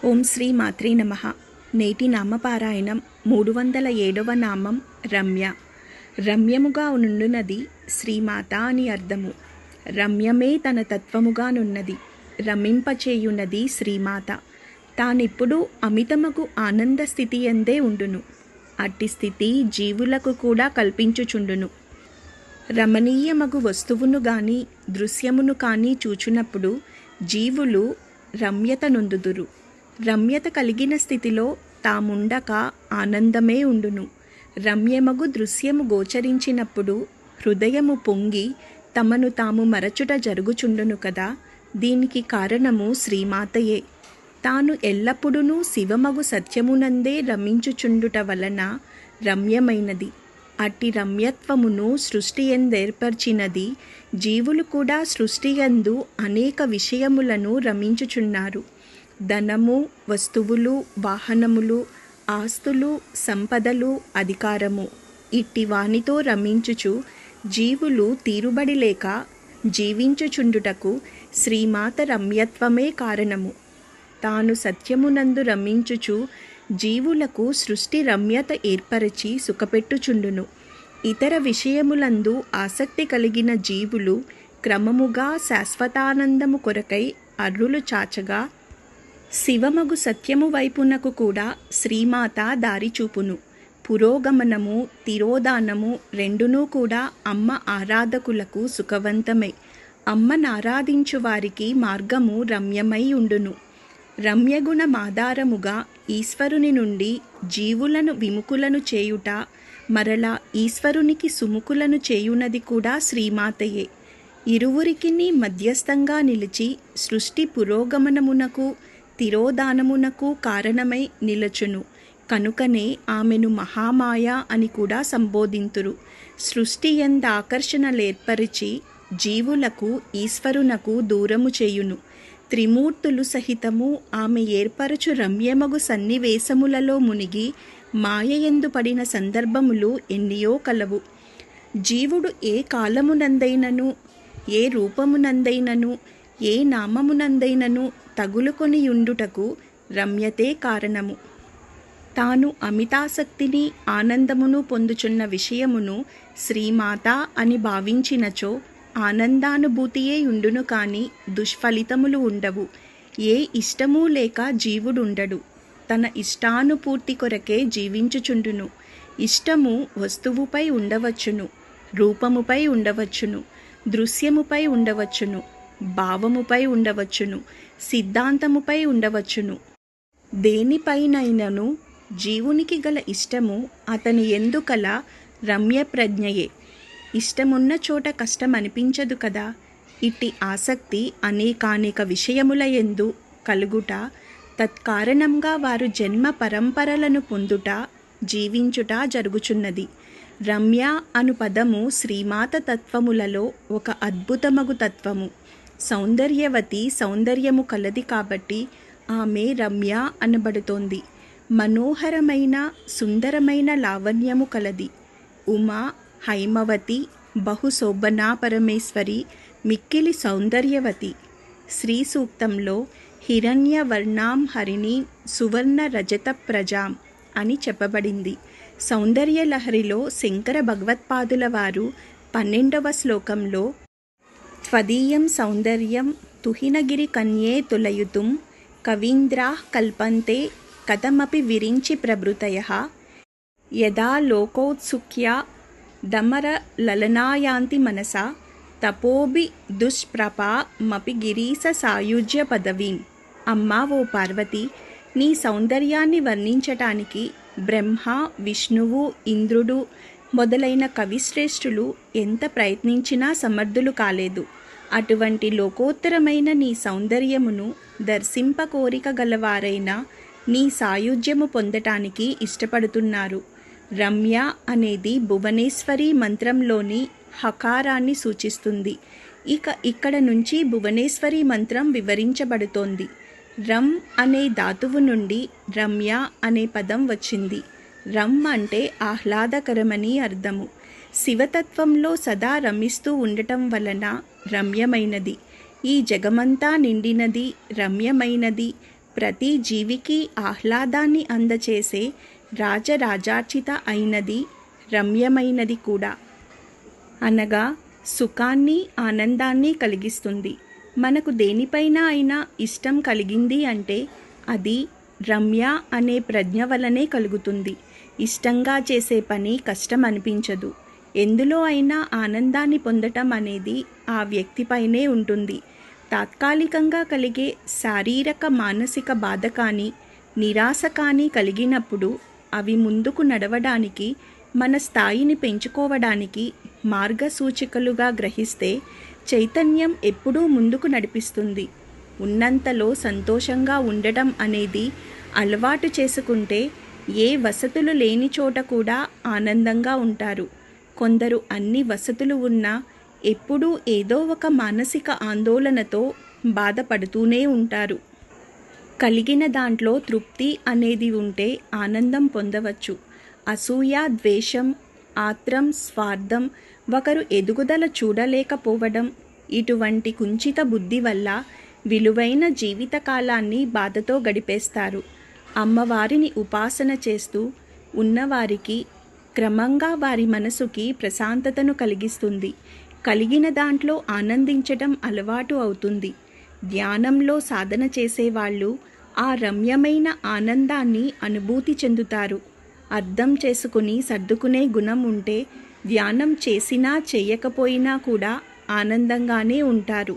ఓం శ్రీ మాత్రే నమః. నేటి నామపారాయణం 307వ నామం రమ్య. రమ్యముగా నుండునది శ్రీమాత అని అర్థము. రమ్యమే తన తత్వముగానున్నది, రమింపచేయున్నది శ్రీమాత. తానిప్పుడు అమితమగు ఆనంద స్థితి యందే ఉండును. అట్టి స్థితి జీవులకు కూడా కల్పించుచుండును. రమణీయమగు వస్తువును గాని దృశ్యమును కానీ చూచునప్పుడు జీవులు రమ్యత నొందుదురు. రమ్యత కలిగిన స్థితిలో తాముండక ఆనందమే ఉండును. రమ్యమగు దృశ్యము గోచరించినప్పుడు హృదయము పొంగి తమను తాము మరచుట జరుగుచుండును కదా. దీనికి కారణము శ్రీమాతయే. తాను ఎల్లప్పుడూ శివమగు సత్యమునందే రమించుచుండుట వలన రమ్యమైనది. అట్టి రమ్యత్వమును సృష్టియందేర్పర్చినది. జీవులు కూడా సృష్టియందు అనేక విషయములను రమించుచున్నారు. ధనము, వస్తువులు, వాహనములు, ఆస్తులు, సంపదలు, అధికారము ఇట్టి వానితో రమించుచు జీవులు తీరుబడి లేక జీవించుచుండుటకు శ్రీమాత రమ్యత్వమే కారణము. తాను సత్యమునందు రమించుచు జీవులకు సృష్టి రమ్యత ఏర్పరచి సుఖపెట్టుచుండును. ఇతర విషయములందు ఆసక్తి కలిగిన జీవులు క్రమముగా శాశ్వతానందము కొరకై అర్రులు చాచగా శివమగు సత్యము వైపునకు కూడా శ్రీమాత దారి చూపును. పురోగమనము, తిరోధానము రెండునూ కూడా అమ్మ ఆరాధకులకు సుఖవంతమై అమ్మనారాధించు వారికి మార్గము రమ్యమై ఉండును. రమ్యగుణమాధారముగా ఈశ్వరుని నుండి జీవులను విముఖులను చేయుట, మరలా ఈశ్వరునికి సుముఖులను చేయునది కూడా శ్రీమాతయే. ఇరువురికిని మధ్యస్థంగా నిలిచి సృష్టి పురోగమనమునకు తిరోధానమునకు కారణమై నిలచును. కనుకనే ఆమెను మహామాయ అని కూడా సంబోధింతురు. సృష్టి యందు ఆకర్షణలేర్పరిచి జీవులకు ఈశ్వరునకు దూరము చేయును. త్రిమూర్తులు సహితము ఆమె ఏర్పరచు రమ్యమగు సన్నివేశములలో మునిగి మాయయందు పడిన సందర్భములు ఎన్నియో కలవు. జీవుడు ఏ కాలమునందైనను, ఏ రూపమునందైనను, ఏ నామమునందైనను తగులుకొనియుండుటకు రమ్యతే కారణము. తాను అమితాసక్తిని ఆనందమును పొందుచున్న విషయమును శ్రీమాత అని భావించినచో ఆనందానుభూతియే ఉండును కానీ దుష్ఫలితములు ఉండవు. ఏ ఇష్టమూ లేక జీవుడుండడు. తన ఇష్టానుపూర్తి కొరకే జీవించుచుండును. ఇష్టము వస్తువుపై ఉండవచ్చును, రూపముపై ఉండవచ్చును, దృశ్యముపై ఉండవచ్చును, భావముపై ఉండవచ్చును, సిద్ధాంతముపై ఉండవచ్చును. దేనిపైనైనను జీవునికి గల ఇష్టము అతని యందు కల రమ్య ప్రజ్ఞయే. ఇష్టమున్న చోట కష్టం అనిపించదు కదా. ఇట్టి ఆసక్తి అనేకానేక విషయముల యందు కలుగుట, తత్కారణంగా వారు జన్మ పరంపరలను పొందుట, జీవించుట జరుగుచున్నది. రమ్య అను పదము శ్రీమాత తత్వములలో ఒక అద్భుతమగు తత్వము. సౌందర్యవతి సౌందర్యము కలది కాబట్టి ఆమె రమ్య అనబడుతోంది. మనోహరమైన సుందరమైన లావణ్యము కలది. ఉమా, హైమవతి, బహుశోభనా పరమేశ్వరి, మిక్కిలి సౌందర్యవతి. శ్రీ సూక్తంలో హిరణ్యవర్ణాం హరిణి సువర్ణ రజత ప్రజాం అని చెప్పబడింది. సౌందర్యలహరిలో శంకర భగవత్పాదుల వారు 12వ శ్లోకంలో త్వదీయం సౌందర్యం తుహినగిరి కన్యే తులయుతుం కవీంద్రాః కల్పంతే కథమపి విరించి ప్రభృతయః యదా లోకోత్సుక్యా దమరలలనాయాంతి మనసా తపోభి దుష్ప్రభామపి గిరీశ సాయుజ్య పదవీం. అమ్మా ఓ పార్వతి, నీ సౌందర్యాన్ని వర్ణించటానికి బ్రహ్మ, విష్ణువు, ఇంద్రుడు మొదలైన కవిశ్రేష్ఠులు ఎంత ప్రయత్నించినా సమర్థులు కాలేదు. అటువంటి లోకోత్తరమైన నీ సౌందర్యమును దర్శింప కోరిక గలవారైన నీ సాయుధ్యము పొందటానికి ఇష్టపడుతున్నారు. రమ్య అనేది భువనేశ్వరి మంత్రంలోని హకారాన్ని సూచిస్తుంది. ఇక్కడ నుంచి భువనేశ్వరి మంత్రం వివరించబడుతోంది. రమ్ అనే ధాతువు నుండి రమ్య అనే పదం వచ్చింది. రమ్ అంటే ఆహ్లాదకరమని అర్థము. శివతత్వంలో సదా రమిస్తూ ఉండటం వలన రమ్యమైనది. ఈ జగమంతా నిండినది, రమ్యమైనది, ప్రతి జీవికి ఆహ్లాదాన్ని అందచేసే రాజరాజార్చిత అయినది, రమ్యమైనది కూడా. అనగా సుఖాన్ని, ఆనందాన్ని కలిగిస్తుంది. మనకు దేనిపైన అయినా ఇష్టం కలిగింది అంటే అది రమ్య అనే ప్రజ్ఞ వలనే కలుగుతుంది. ఇష్టంగా చేసే పని కష్టం అనిపించదు. ఎందులో అయినా ఆనందాన్ని పొందటం అనేది ఆ వ్యక్తిపైనే ఉంటుంది. తాత్కాలికంగా కలిగే శారీరక మానసిక బాధ కానీ, నిరాశ కానీ కలిగినప్పుడు అవి ముందుకు నడవడానికి, మన స్థాయిని పెంచుకోవడానికి మార్గసూచికలుగా గ్రహిస్తే చైతన్యం ఎప్పుడూ ముందుకు నడిపిస్తుంది. ఉన్నంతలో సంతోషంగా ఉండటం అనేది అలవాటు చేసుకుంటే ఏ వసతులు లేని చోట కూడా ఆనందంగా ఉంటారు. కొందరు అన్ని వసతులు ఉన్నా ఎప్పుడూ ఏదో ఒక మానసిక ఆందోళనతో బాధపడుతూనే ఉంటారు. కలిగిన దాంట్లో తృప్తి అనేది ఉంటే ఆనందం పొందవచ్చు. అసూయ, ద్వేషం, ఆత్రం, స్వార్థం, ఒకరు ఎదుగుదల చూడలేకపోవడం, ఇటువంటి కుంచిత బుద్ధి వల్ల విలువైన జీవితకాలాన్ని బాధతో గడిపేస్తారు. అమ్మవారిని ఉపాసన చేస్తూ ఉన్నవారికి క్రమంగా వారి మనసుకి ప్రశాంతతను కలిగిస్తుంది. కలిగిన దాంట్లో ఆనందించటం అలవాటు అవుతుంది. ధ్యానంలో సాధన చేసేవాళ్ళు ఆ రమ్యమైన ఆనందాన్ని అనుభూతి చెందుతారు. అర్థం చేసుకుని సర్దుకునే గుణం ఉంటే ధ్యానం చేసినా చేయకపోయినా కూడా ఆనందంగానే ఉంటారు.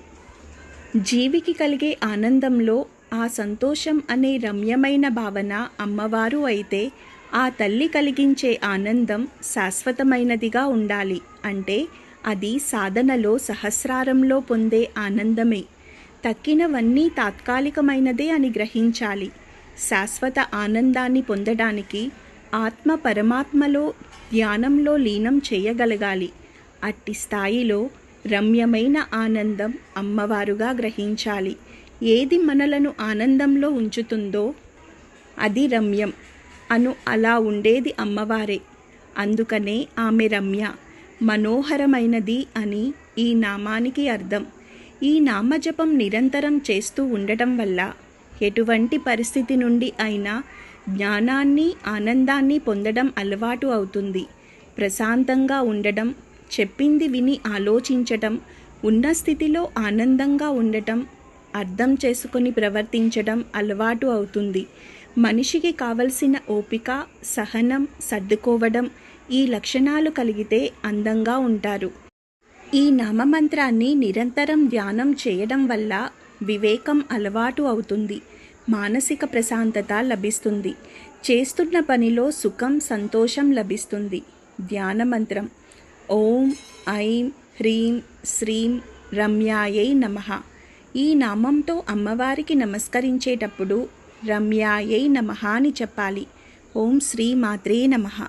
జీవికి కలిగే ఆనందంలో ఆ సంతోషం అనే రమ్యమైన భావన అమ్మవారు అయితే ఆ తల్లి కలిగించే ఆనందం శాశ్వతమైనదిగా ఉండాలి. అంటే అది సాధనలో సహస్రారంలో పొందే ఆనందమే. తక్కినవన్నీ తాత్కాలికమైనదే అని గ్రహించాలి. శాశ్వత ఆనందాన్ని పొందడానికి ఆత్మ పరమాత్మలో ధ్యానంలో లీనం చేయగలగాలి. అట్టి స్థాయిలో రమ్యమైన ఆనందం అమ్మవారుగా గ్రహించాలి. ఏది మనలను ఆనందంలో ఉంచుతుందో అది రమ్యం అలా ఉండేది అమ్మవారే. అందుకనే ఆమె రమ్య, మనోహరమైనది అని ఈ నామానికి అర్థం. ఈ నామజపం నిరంతరం చేస్తూ ఉండటం వల్ల ఎటువంటి పరిస్థితి నుండి అయినా జ్ఞానాన్ని, ఆనందాన్ని పొందడం అలవాటు అవుతుంది. ప్రశాంతంగా ఉండడం, చెప్పింది విని ఆలోచించటం, ఉన్న స్థితిలో ఆనందంగా ఉండటం, అర్థం చేసుకొని ప్రవర్తించడం అలవాటు అవుతుంది. మనిషికి కావలసిన ఓపిక, సహనం, సర్దుకోవడం ఈ లక్షణాలు కలిగితే అందంగా ఉంటారు. ఈ నామమంత్రాన్ని నిరంతరం ధ్యానం చేయడం వల్ల వివేకం అలవాటు అవుతుంది. మానసిక ప్రశాంతత లభిస్తుంది. చేస్తున్న పనిలో సుఖం, సంతోషం లభిస్తుంది. ధ్యాన మంత్రం: ఓం ఐం హ్రీం శ్రీం రమ్యాయై నమః. ఈ నామంతో అమ్మవారికి నమస్కరించేటప్పుడు రమ్యాయై నమః అని చెప్పాలి. ఓం శ్రీ మాత్రే నమః.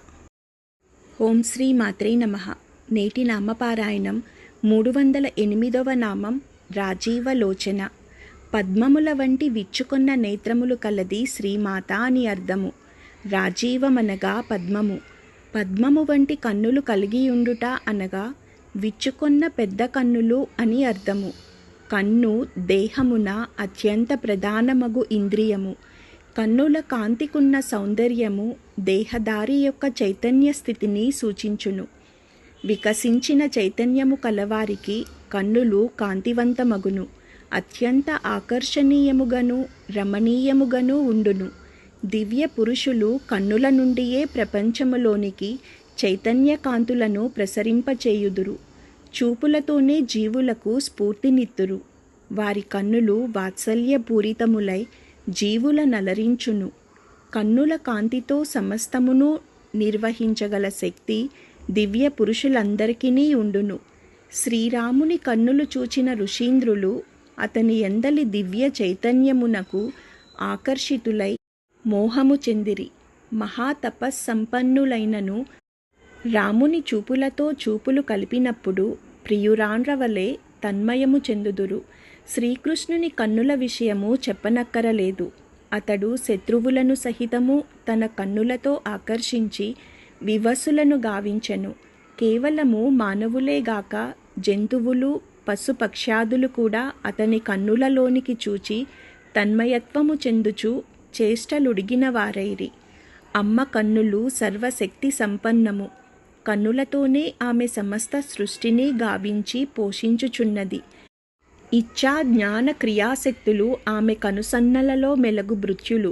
ఓం శ్రీ మాత్రే నమః. నేటి నామపారాయణం 308వ నామం రాజీవలోచన. పద్మముల వంటి విచ్చుకొన్న నేత్రములు కలది శ్రీమాత అని అర్థము. రాజీవమనగా పద్మము. పద్మము వంటి కన్నులు కలిగియుండుట అనగా విచ్చుకొన్న పెద్ద కన్నులు అని అర్థము. కన్ను దేహమున అత్యంత ప్రధానమగు ఇంద్రియము. కన్నుల కాంతికున్న సౌందర్యము దేహదారి యొక్క చైతన్య స్థితిని సూచించును. వికసించిన చైతన్యము కలవారికి కన్నులు కాంతివంతమగును. అత్యంత ఆకర్షణీయముగను రమణీయముగను ఉండును. దివ్య పురుషులు కన్నుల నుండియే ప్రపంచములోనికి చైతన్య కాంతులను ప్రసరింపచేయుదురు. చూపులతోనే జీవులకు స్ఫూర్తినిత్తురు. వారి కన్నులు వాత్సల్యపూరితములై జీవుల నలరించును. కన్నుల కాంతితో సమస్తమును నిర్వహించగల శక్తి దివ్య పురుషులందరికీ ఉండును. శ్రీరాముని కన్నులు చూచిన ఋషీంద్రులు అతని యందలి దివ్య చైతన్యమునకు ఆకర్షితులై మోహము చెందిరి. మహాతపస్సంపన్నులైనను రాముని చూపులతో చూపులు కలిపినప్పుడు ప్రియురాండ్రవలే తన్మయము చెందుదురు. శ్రీకృష్ణుని కన్నుల విషయము చెప్పనక్కరలేదు. అతడు శత్రువులను సహితము తన కన్నులతో ఆకర్షించి వివసులను గావించెను. కేవలము మానవులేగాక జంతువులు, పశుపక్ష్యాదులు కూడా అతని కన్నులలోనికి చూచి తన్మయత్వము చెందుచు చేష్టలుడిగిన వారైరి. అమ్మ కన్నులు సర్వశక్తి సంపన్నము. కన్నులతోనే ఆమె సమస్త సృష్టిని గావించి పోషించుచున్నది. ఇచ్ఛా జ్ఞాన క్రియాశక్తులు ఆమె కనుసన్నలలో మెలగు భృత్యులు.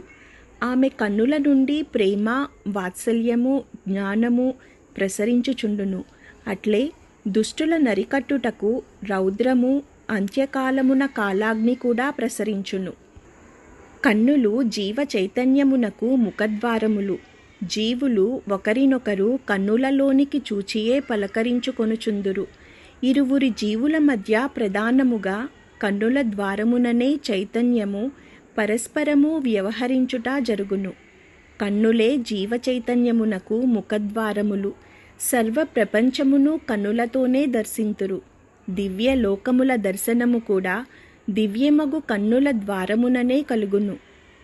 ఆమె కన్నుల నుండి ప్రేమ, వాత్సల్యము, జ్ఞానము ప్రసరించుచుండును. అట్లే దుష్టుల నరికట్టుటకు రౌద్రము, అంత్యకాలమున కాలాగ్ని కూడా ప్రసరించును. కన్నులు జీవ చైతన్యమునకు ముఖద్వారములు. జీవులు ఒకరినొకరు కన్నులలోనికి చూచియే పలకరించుకొనుచుందురు. ఇరువురి జీవుల మధ్య ప్రధానముగా కన్నుల ద్వారముననే చైతన్యము పరస్పరము వ్యవహరించుట జరుగును. కన్నులే జీవ చైతన్యమునకు ముఖద్వారములు. సర్వ ప్రపంచమును కన్నులతోనే దర్శింతురు. దివ్య లోకముల దర్శనము కూడా దివ్యమగు కన్నుల ద్వారముననే కలుగును.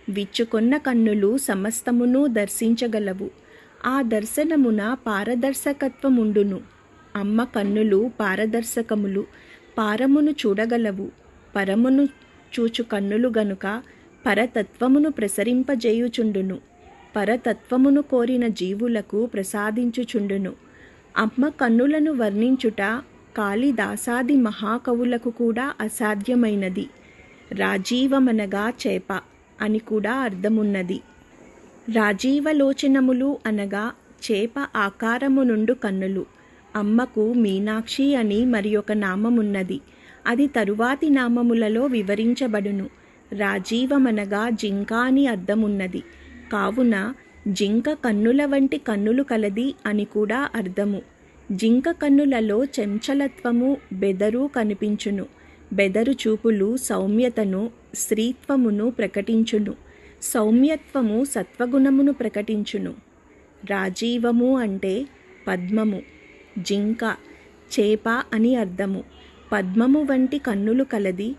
విచ్చుకొన్న కన్నులు సమస్తమును దర్శించగలవు. ఆ దర్శనమున పారదర్శకత్వముండును. అమ్మ కన్నులు పారదర్శకములు. పారమును చూడగలవు. పరమును చూచు కన్నులు గనుక పరతత్వమును ప్రసరింపజేయుచుండును. పరతత్వమును కోరిన జీవులకు ప్రసాదించుచుండును. అమ్మ కన్నులను వర్ణించుట కాళిదాసాది మహాకవులకు కూడా అసాధ్యమైనది. రాజీవమనగా చేప అని కూడా అర్థమున్నది. రాజీవలోచనములు అనగా చేప ఆకారము నుండు కన్నులు. అమ్మకు మీనాక్షి అని మరి ఒక నామమున్నది. అది తరువాతి నామములలో వివరించబడును. రాజీవమనగా జింక అని అర్థమున్నది. కావున జింక కన్నుల వంటి కన్నులు కలది అని కూడా అర్థము. జింక కన్నులలో చంచలత్వము, బెదరు కనిపించును. బెదరు చూపులు సౌమ్యతను, స్త్రీత్వమును ప్రకటించును. సౌమ్యత్వము సత్వగుణమును ప్రకటించును. రాజీవము అంటే పద్మము. జింక, చేప అని అర్థము. పద్మము వంటి కన్నులు కలది.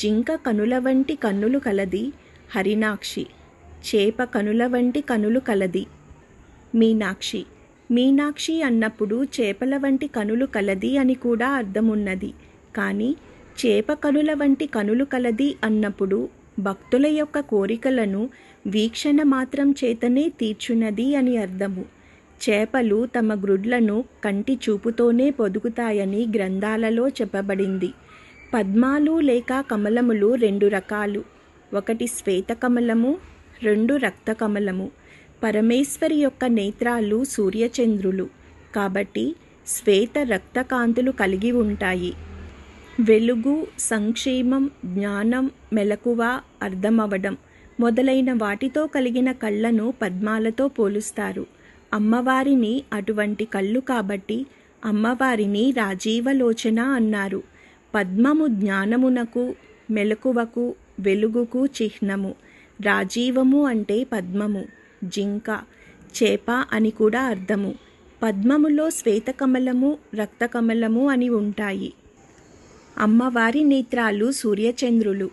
జింక కనుల వంటి కన్నులు కలది హరినాక్షి. చేప కనుల వంటి కనులు కలది మీనాక్షి. మీనాక్షి అన్నప్పుడు చేపల వంటి కనులు కలది అని కూడా అర్థమున్నది. కానీ చేప కనుల వంటి కనులు కలది అన్నప్పుడు భక్తుల యొక్క కోరికలను వీక్షణ మాత్రం చేతనే తీర్చున్నది అని అర్థము. చేపలు తమ గ్రుడ్లను కంటి చూపుతోనే పొదుగుతాయని గ్రంథాలలో చెప్పబడింది. పద్మాలు లేక కమలములు రెండు రకాలు. ఒకటి శ్వేతకమలము, రెండు రక్తకమలము. పరమేశ్వరి యొక్క నేత్రాలు సూర్యచంద్రులు కాబట్టి శ్వేత రక్తకాంతులు కలిగి ఉంటాయి. వెలుగు, సంక్షేమం, జ్ఞానం, మెలకువ, అర్థమవడం మొదలైన వాటితో కలిగిన కళ్ళను పద్మాలతో పోలుస్తారు. అమ్మవారిని అటువంటి కళ్ళు కాబట్టి అమ్మవారిని రాజీవలోచన అన్నారు. పద్మము జ్ఞానమునకు, మెలకువకు, వెలుగుకు చిహ్నము. రాజీవము అంటే పద్మము, జింక, చేప అని కూడా అర్థము. పద్మములో శ్వేతకమలము, రక్తకమలము అని ఉంటాయి. అమ్మవారి నేత్రాలు సూర్యచంద్రులు.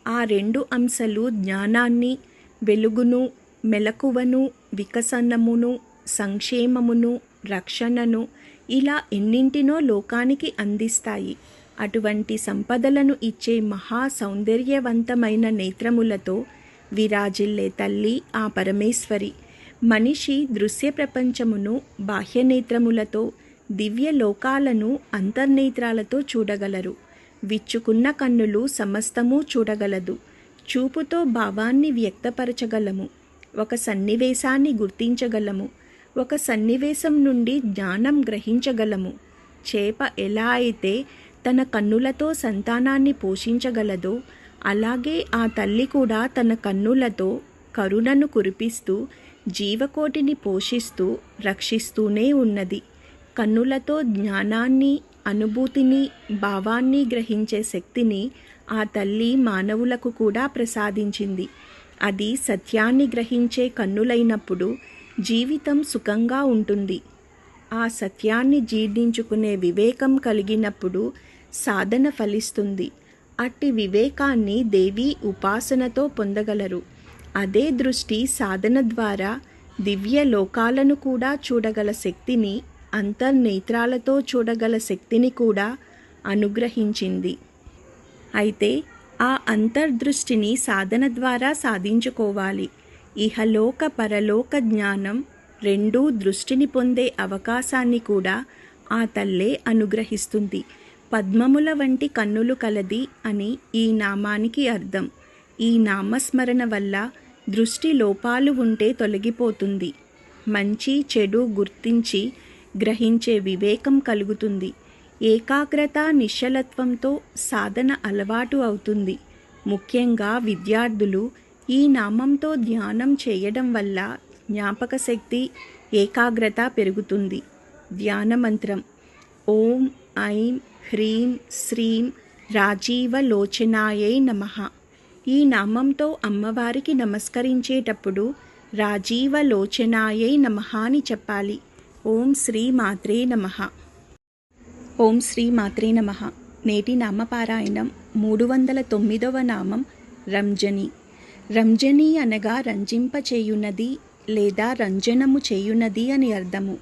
ఆ రెండు అంశలు జ్ఞానాన్ని, వెలుగును, మెలకువను, వికసనమును, సంక్షేమమును, రక్షణను ఇలా ఎన్నింటినో లోకానికి అందిస్తాయి. అటువంటి సంపదలను ఇచ్చే మహా సౌందర్యవంతమైన నేత్రములతో విరాజిల్లే తల్లి ఆ పరమేశ్వరి. మనిషి దృశ్య ప్రపంచమును బాహ్యనేత్రములతో, దివ్య లోకాలను అంతర్నేత్రాలతో చూడగలరు. విచ్చుకున్న కన్నులు సమస్తము చూడగలదు. చూపుతో భావాన్ని వ్యక్తపరచగలము. ఒక సన్నివేశాన్ని గుర్తించగలము. ఒక సన్నివేశం నుండి జ్ఞానం గ్రహించగలము. చేప ఎలా అయితే తన కన్నులతో సంతానాన్ని పోషించగలదో అలాగే ఆ తల్లి కూడా తన కన్నులతో కరుణను కురిపిస్తూ జీవకోటిని పోషిస్తూ రక్షిస్తూనే ఉన్నది. కన్నులతో జ్ఞానాన్ని, అనుభూతిని, భావాన్ని గ్రహించే శక్తిని ఆ తల్లి మానవులకు కూడా ప్రసాదించింది. అది సత్యాన్ని గ్రహించే కన్నులైనప్పుడు జీవితం సుఖంగా ఉంటుంది. ఆ సత్యాన్ని జీర్ణించుకునే వివేకం కలిగినప్పుడు సాధన ఫలిస్తుంది. అట్టి వివేకాన్ని దేవి ఉపాసనతో పొందగలరు. అదే దృష్టి సాధన ద్వారా దివ్య లోకాలను కూడా చూడగల శక్తిని, అంతర్నేత్రాలతో చూడగల శక్తిని కూడా అనుగ్రహించింది. అయితే ఆ అంతర్దృష్టిని సాధన ద్వారా సాధించుకోవాలి. ఇహలోక పరలోక జ్ఞానం రెండూ దృష్టిని పొందే అవకాశాన్ని కూడా ఆ తల్లే అనుగ్రహిస్తుంది. పద్మముల వంటి కన్నులు కలది అని ఈ నామానికి అర్థం. ఈ నామస్మరణ వల్ల దృష్టి లోపాలు ఉంటే తొలగిపోతుంది. మంచి చెడు గుర్తించి గ్రహించే వివేకం కలుగుతుంది. ఏకాగ్రత, నిశ్చలత్వంతో సాధన అలవాటు అవుతుంది. ముఖ్యంగా విద్యార్థులు ఈ నామంతో ధ్యానం చేయడం వల్ల జ్ఞాపక శక్తి, ఏకాగ్రత పెరుగుతుంది. ధ్యాన మంత్రం ఓం ఐం హ్రీం శ్రీం రాజీవలోచనాయై నమః. ఈ నామంతో అమ్మవారికి నమస్కరించేటప్పుడు రాజీవలోచనాయై నమః అని చెప్పాలి. ఓం శ్రీ మాత్రే నమః. ఓం శ్రీ మాత్రే నమః. నేటి నామపారాయణం 309వ నామం రంజని. రంజని అనగా రంజింపచేయునది లేదా రంజనము చేయునది అని అర్థము.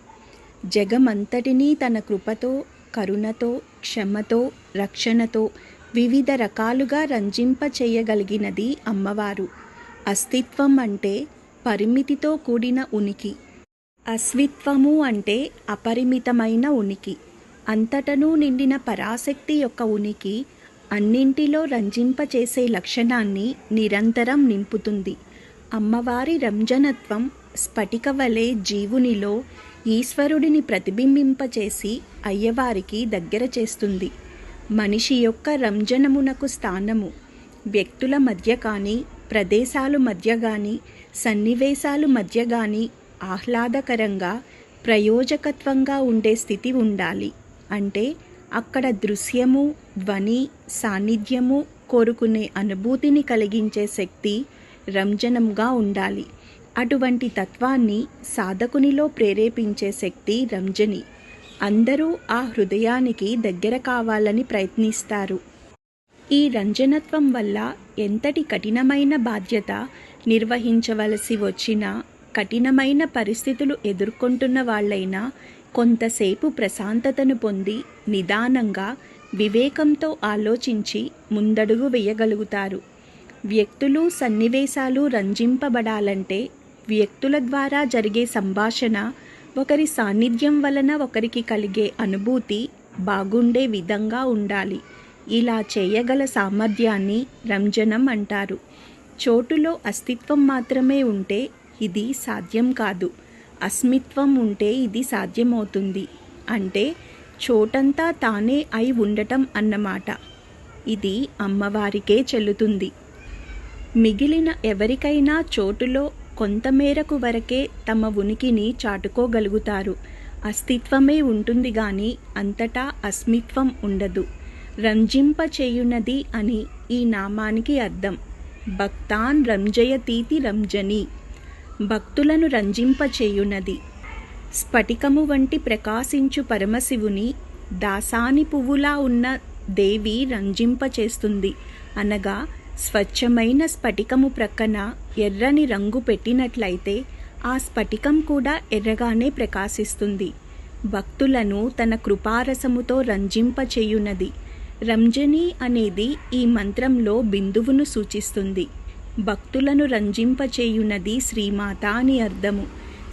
జగమంతటినీ తన కృపతో, కరుణతో, క్షమతో, రక్షణతో వివిధ రకాలుగా రంజింపచేయగలిగినది అమ్మవారు. అస్తిత్వం అంటే పరిమితితో కూడిన ఉనికి. అస్విత్వము అంటే అపరిమితమైన ఉనికి. అంతటను నిండిన పరాశక్తి యొక్క ఉనికి అన్నింటిలో రంజింపచేసే లక్షణాన్ని నిరంతరం నింపుతుంది. అమ్మవారి రంజనత్వం స్ఫటిక వలె జీవునిలో ఈశ్వరుడిని ప్రతిబింబింపచేసి అయ్యవారికి దగ్గర చేస్తుంది. మనిషి యొక్క రంజనమునకు స్థానము వ్యక్తుల మధ్య కానీ, ప్రదేశాలు మధ్య కానీ, సన్నివేశాలు మధ్య కానీ ఆహ్లాదకరంగా, ప్రయోజకత్వంగా ఉండే స్థితి ఉండాలి. అంటే అక్కడ దృశ్యము, ధ్వని, సాన్నిధ్యము కోరుకునే అనుభూతిని కలిగించే శక్తి రంజనంగా ఉండాలి. అటువంటి తత్వాన్ని సాధకునిలో ప్రేరేపించే శక్తి రంజని. అందరూ ఆ హృదయానికి దగ్గర కావాలని ప్రయత్నిస్తారు. ఈ రంజనత్వం వల్ల ఎంతటి కఠినమైన బాధ్యత నిర్వహించవలసి వచ్చినా, కఠినమైన పరిస్థితులు ఎదుర్కొంటున్న వాళ్ళైనా కొంతసేపు ప్రశాంతతను పొంది నిదానంగా వివేకంతో ఆలోచించి ముందడుగు వేయగలుగుతారు. వ్యక్తులు, సన్నివేశాలు రంజింపబడాలంటే వ్యక్తుల ద్వారా జరిగే సంభాషణ, ఒకరి సాన్నిధ్యం వలన ఒకరికి కలిగే అనుభూతి బాగుండే విధంగా ఉండాలి. ఇలా చేయగల సామర్థ్యాన్ని రంజనం అంటారు. చోటులో అస్తిత్వం మాత్రమే ఉంటే ఇది సాధ్యం కాదు. అస్మిత్వం ఉంటే ఇది సాధ్యమవుతుంది. అంటే చోటంతా తానే అయి ఉండటం అన్నమాట. ఇది అమ్మవారికే చెల్లుతుంది. మిగిలిన ఎవరికైనా చోటులో కొంతమేరకు వరకే తమ ఉనికిని చాటుకోగలుగుతారు. అస్తిత్వమే ఉంటుంది గాని అంతటా అస్మిత్వం ఉండదు. రంజింపచేయునది అని ఈ నామానికి అర్థం. భక్తాన్ రంజయతీతి రంజని, భక్తులను రంజింపచేయునది. స్ఫటికము వంటి ప్రకాశించు పరమశివుని దాసాని పువ్వులా ఉన్న దేవి రంజింపచేస్తుంది. అనగా స్వచ్ఛమైన స్ఫటికము ప్రక్కన ఎర్రని రంగు పెట్టినట్లయితే ఆ స్ఫటికం కూడా ఎర్రగానే ప్రకాశిస్తుంది. భక్తులను తన కృపారసముతో రంజింపచేయునది. రంజని అనేది ఈ మంత్రంలో బిందువును సూచిస్తుంది. భక్తులను రంజింపచేయునది శ్రీమాత అని అర్థము.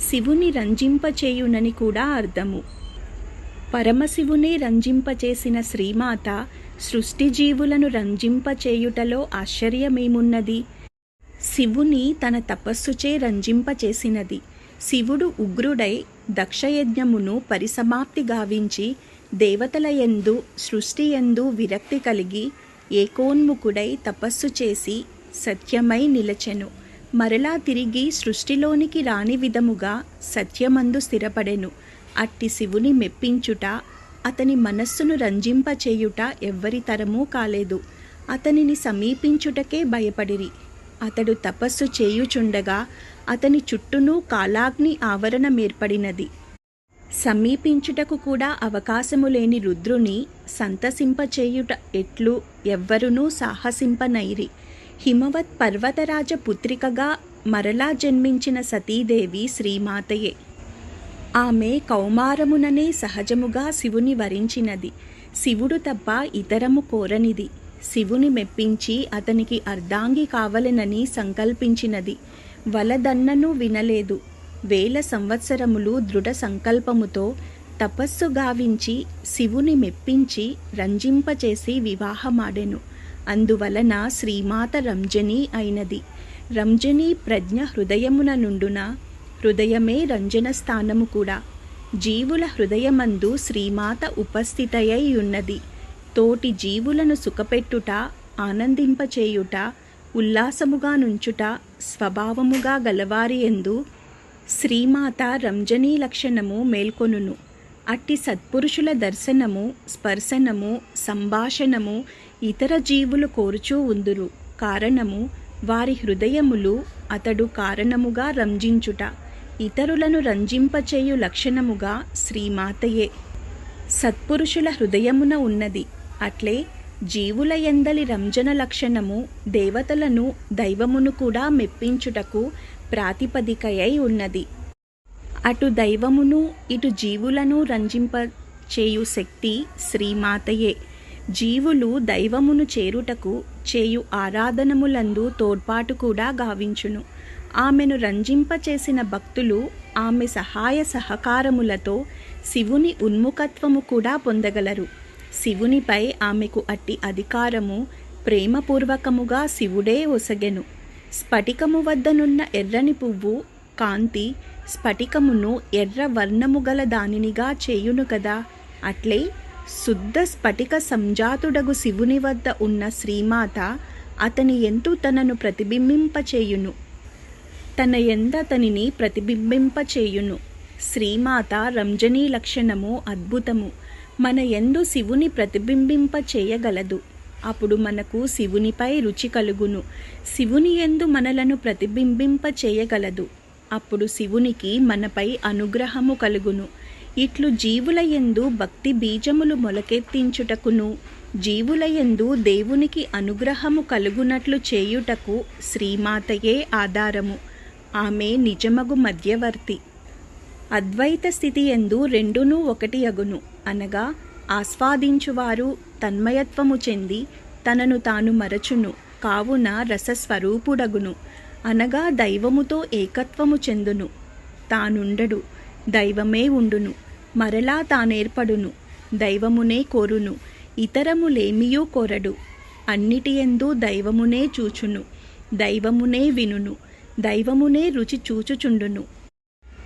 శివుని రంజింపచేయునని కూడా అర్థము. పరమశివునే రంజింపచేసిన శ్రీమాత సృష్టి జీవులను రంజింపచేయుటలో ఆశ్చర్యమేమున్నది? శివుని తన తపస్సుచే రంజింపచేసినది. శివుడు ఉగ్రుడై దక్షయజ్ఞమును పరిసమాప్తి గావించి దేవతల యందు సృష్టి యందు విరక్తి కలిగి ఏకోన్ముఖుడై తపస్సు చేసి సత్యమై నిలచెను. మరలా తిరిగి సృష్టిలోనికి రాని విధముగా సత్యమందు స్థిరపడెను. అట్టి శివుని మెప్పించుట, అతని మనస్సును రంజింపచేయుట ఎవ్వరి తరమూ కాలేదు. అతనిని సమీపించుటకే భయపడిరి. అతడు తపస్సు చేయుచుండగా అతని చుట్టూను కాలాగ్ని ఆవరణమేర్పడినది. సమీపించుటకు కూడా అవకాశము లేని రుద్రుని సంతసింపచేయుట ఎట్లు ఎవ్వరునూ సాహసింపనైరి. హిమవత్ పర్వతరాజ పుత్రికగా మరలా జన్మించిన సతీదేవి శ్రీమాతయే. ఆమె కౌమారముననే సహజముగా శివుని వరించినది. శివుడు తప్ప ఇతరము కోరనిది. శివుని మెప్పించి అతనికి అర్ధాంగి కావలెనని సంకల్పించినది. వలదన్నను వినలేదు. 1000 సంవత్సరములు దృఢ సంకల్పముతో తపస్సు గావించి శివుని మెప్పించి రంజింపచేసి వివాహమాడెను. అందువలన శ్రీమాత రంజని అయినది. రంజని ప్రజ్ఞ హృదయమున నుండున, హృదయమే రంజన స్థానము కూడా. జీవుల హృదయమందు శ్రీమాత ఉపస్థితయై ఉన్నది. తోటి జీవులను సుఖపెట్టుట, ఆనందింపచేయుట, ఉల్లాసముగా నుంచుట స్వభావముగా గలవారి యందు శ్రీమాత రంజనీ లక్షణము మేల్కొనును. అట్టి సత్పురుషుల దర్శనము, స్పర్శనము, సంభాషణము ఇతర జీవులు కోరుచూ ఉందురు. కారణము వారి హృదయములు అతడు కారణముగా రంజించుట. ఇతరులను రంజింపచేయు లక్షణముగా శ్రీమాతయే సత్పురుషుల హృదయమున ఉన్నది. అట్లే జీవుల యందలి రంజన లక్షణము దేవతలను దైవమును కూడా మెప్పించుటకు ప్రాతిపదికయై ఉన్నది. అటు దైవమును ఇటు జీవులను రంజింపచేయు శక్తి శ్రీమాతయే. జీవులు దైవమును చేరుటకు చేయు ఆరాధనములందు తోడ్పాటు కూడా గావించును. ఆమెను రంజింపచేసిన భక్తులు ఆమె సహాయ సహకారములతో శివుని ఉన్ముఖత్వము కూడా పొందగలరు. శివునిపై ఆమెకు అట్టి అధికారము ప్రేమపూర్వకముగా శివుడే ఒసగెను. స్ఫటికము వద్దనున్న ఎర్రని పువ్వు కాంతి స్ఫటికమును ఎర్ర వర్ణము గల దానినిగా చేయును కదా. అట్లే శుద్ధ స్ఫటిక సంజాతుడగు శివుని వద్ద ఉన్న శ్రీమాత అతని యందు తనను ప్రతిబింబింపచేయును. తన యందు అతనిని ప్రతిబింబింపచేయును. శ్రీమాత రంజనీ లక్షణము అద్భుతము. మన యందు శివుని ప్రతిబింబింప చేయగలదు. అప్పుడు మనకు శివునిపై రుచి కలుగును. శివుని యందు మనలను ప్రతిబింబింప చేయగలదు. అప్పుడు శివునికి మనపై అనుగ్రహము కలుగును. ఇట్లు జీవుల యందు భక్తి బీజములు మొలకెత్తించుటకును, జీవుల యందు దేవునికి అనుగ్రహము కలుగునట్లు చేయుటకు శ్రీమాతయే ఆధారము. ఆమె నిజమగు మధ్యవర్తి. అద్వైత స్థితి యందు రెండునూ ఒకటి అగును. అనగా ఆస్వాదించువారు తన్మయత్వము చెంది తనను తాను మరచును. కావున రసస్వరూపుడగును. అనగా దైవముతో ఏకత్వము చెందును. తానుండడు, దైవమే ఉండును. మరలా తానేర్పడును, దైవమునే కోరును. ఇతరములేమియూ కోరడు. అన్నిటియందు దైవమునే చూచును. దైవమునే వినును, దైవమునే రుచి చూచుచుండును.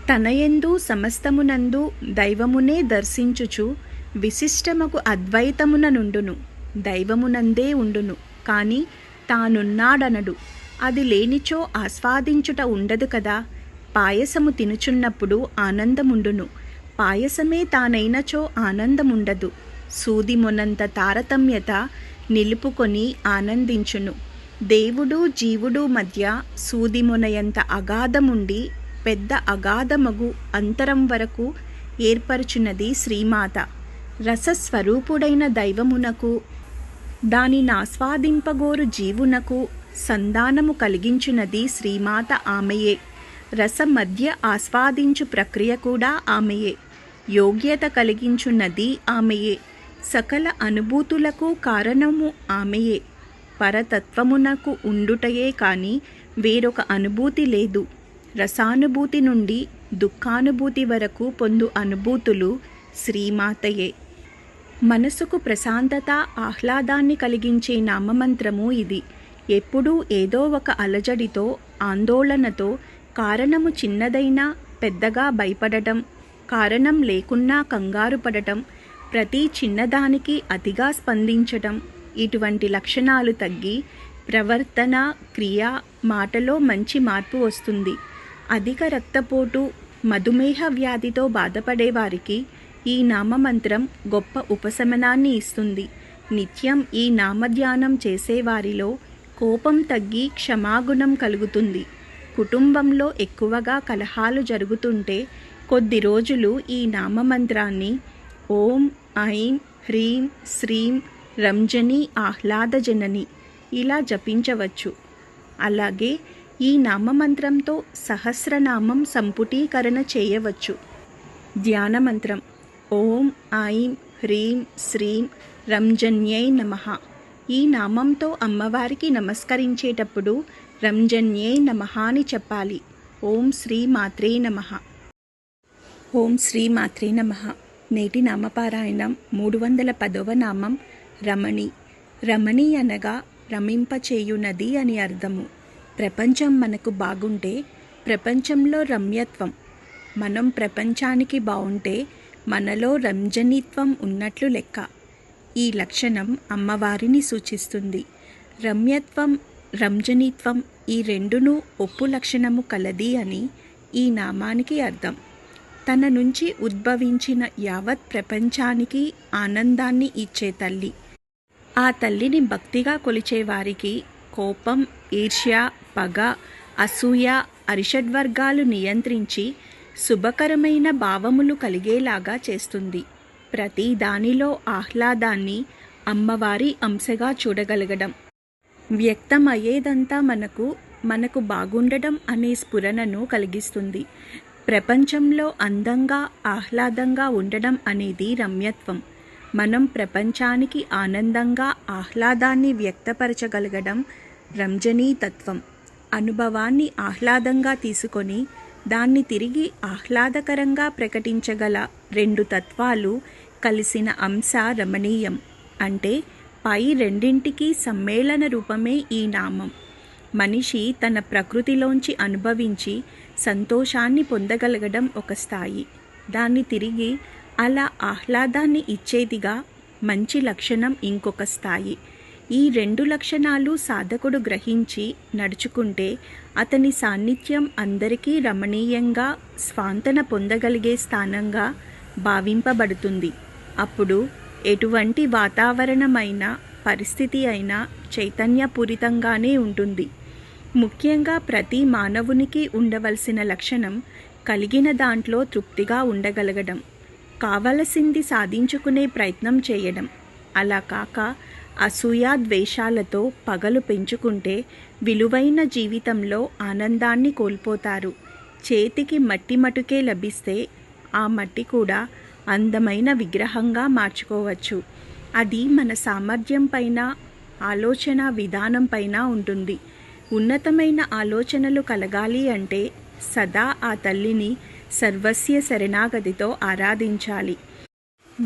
తనయందు సమస్తమునందు దైవమునే దర్శించుచు విశిష్టమగు అద్వైతమున నుండును. దైవమునందే ఉండును, కాని తానున్నాడనడు. అది లేనిచో ఆస్వాదించుట ఉండదు కదా. పాయసము తినుచున్నప్పుడు ఆనందముండును, పాయసమే తానైనచో ఆనందముండదు. సూది మొనంత తారతమ్యత నిలుపుకొని ఆనందించును. దేవుడు జీవుడు మధ్య సూది మొనయంత అగాధముండి పెద్ద అగాధమగు అంతరం వరకు ఏర్పరచున్నది శ్రీమాత. రసస్వరూపుడైన దైవమునకు దానిని ఆస్వాదింపగోరు జీవునకు సంధానము కలిగించున్నది శ్రీమాత ఆమెయే. రస మధ్య ఆస్వాదించు ప్రక్రియ కూడా ఆమెయే. యోగ్యత కలిగించున్నది ఆమెయే. సకల అనుభూతులకు కారణము ఆమెయే. పరతత్వమునకు ఉండుటయే కాని వేరొక అనుభూతి లేదు. రసానుభూతి నుండి దుఃఖానుభూతి వరకు పొందు అనుభూతులు శ్రీమాతయే. మనసుకు ప్రశాంతత, ఆహ్లాదాన్ని కలిగించే నామమంత్రము ఇది. ఎప్పుడూ ఏదో ఒక అలజడితో, ఆందోళనతో, కారణము చిన్నదైనా పెద్దగా భయపడటం, కారణం లేకున్నా కంగారు పడటం, ప్రతి చిన్నదానికి అతిగా స్పందించటం, ఇటువంటి లక్షణాలు తగ్గి ప్రవర్తన, క్రియ, మాటలో మంచి మార్పు వస్తుంది. అధిక రక్తపోటు, మధుమేహ వ్యాధితో బాధపడేవారికి ఈ నామమంత్రం గొప్ప ఉపశమనాన్ని ఇస్తుంది. నిత్యం ఈ నామధ్యానం చేసేవారిలో కోపం తగ్గి క్షమాగుణం కలుగుతుంది. కుటుంబంలో ఎక్కువగా కలహాలు జరుగుతుంటే కొద్ది రోజులు ఈ నామమంత్రాన్ని ఓం ఐం హ్రీం శ్రీం రంజని ఆహ్లాదజనని ఇలా జపించవచ్చు. అలాగే ఈ నామమంత్రంతో సహస్రనామం సంపుటీకరణ చేయవచ్చు. ధ్యానమంత్రం ఓం ఐం హ్రీం శ్రీం రంజన్యై నమః. ఈ నామంతో అమ్మవారికి నమస్కరించేటప్పుడు రంజన్యై నమః అని చెప్పాలి. ఓం శ్రీ మాత్రే నమః. ఓం శ్రీ మాత్రే నమః. నేటి నామపారాయణం 310వ నామం రమణి. రమణి అనగా రమింపచేయునది అని అర్థము. ప్రపంచం మనకు బాగుంటే ప్రపంచంలో రమ్యత్వం, మనం ప్రపంచానికి బాగుంటే మనలో రంజనిత్వం ఉన్నట్లు లెక్క. ఈ లక్షణం అమ్మవారిని సూచిస్తుంది. రమ్యత్వం, రంజనిత్వం ఈ రెండును ఒప్పు లక్షణము కలది అని ఈ నామానికి అర్థం. తన నుంచి ఉద్భవించిన యావత్ ప్రపంచానికి ఆనందాన్ని ఇచ్చే తల్లి. ఆ తల్లిని భక్తిగా కొలిచేవారికి కోపం, ఈర్ష్య, పగ, అసూయ, అరిషడ్వర్గాలు నియంత్రించి శుభకరమైన భావములు కలిగేలాగా చేస్తుంది. ప్రతి దానిలో ఆహ్లాదాన్ని అమ్మవారి అంశగా చూడగలగడం, వ్యక్తమయ్యేదంతా మనకు బాగుండడం అనే స్ఫురణను కలిగిస్తుంది. ప్రపంచంలో అందంగా, ఆహ్లాదంగా ఉండడం అనేది రమ్యత్వం. మనం ప్రపంచానికి ఆనందంగా, ఆహ్లాదాన్ని వ్యక్తపరచగలగడం రంజనీతత్వం. అనుభవాన్ని ఆహ్లాదంగా తీసుకొని దాన్ని తిరిగి ఆహ్లాదకరంగా ప్రకటించగల రెండు తత్వాలు కలిసిన అంశ రమణీయం. అంటే పై రెండింటికి సమ్మేళన రూపమే ఈ నామం. మనిషి తన ప్రకృతిలోంచి అనుభవించి సంతోషాన్ని పొందగలగడం ఒక స్థాయి. దాన్ని తిరిగి అలా ఆహ్లాదాన్ని ఇచ్చేదిగా మంచి లక్షణం ఇంకొక స్థాయి. ఈ రెండు లక్షణాలు సాధకుడు గ్రహించి నడుచుకుంటే అతని సాన్నిధ్యం అందరికీ రమణీయంగా, స్వాంతన పొందగలిగే స్థానంగా భావింపబడుతుంది. అప్పుడు ఎటువంటి వాతావరణమైన, పరిస్థితి అయినా చైతన్యపూరితంగానే ఉంటుంది. ముఖ్యంగా ప్రతి మానవునికి ఉండవలసిన లక్షణం కలిగిన దాంట్లో తృప్తిగా ఉండగలగడం, కావలసింది సాధించుకునే ప్రయత్నం చేయడం. అలా కాక అసూయ, ద్వేషాలతో పగలు పెంచుకుంటే విలువైన జీవితంలో ఆనందాన్ని కోల్పోతారు. చేతికి మట్టి మటుకే లభిస్తే ఆ మట్టి కూడా అందమైన విగ్రహంగా మార్చుకోవచ్చు. అది మన సామర్థ్యం పైన, ఆలోచన విధానం పైన ఉంటుంది. ఉన్నతమైన ఆలోచనలు కలగాలి అంటే సదా ఆ తల్లిని సర్వస్య శరణాగతితో ఆరాధించాలి.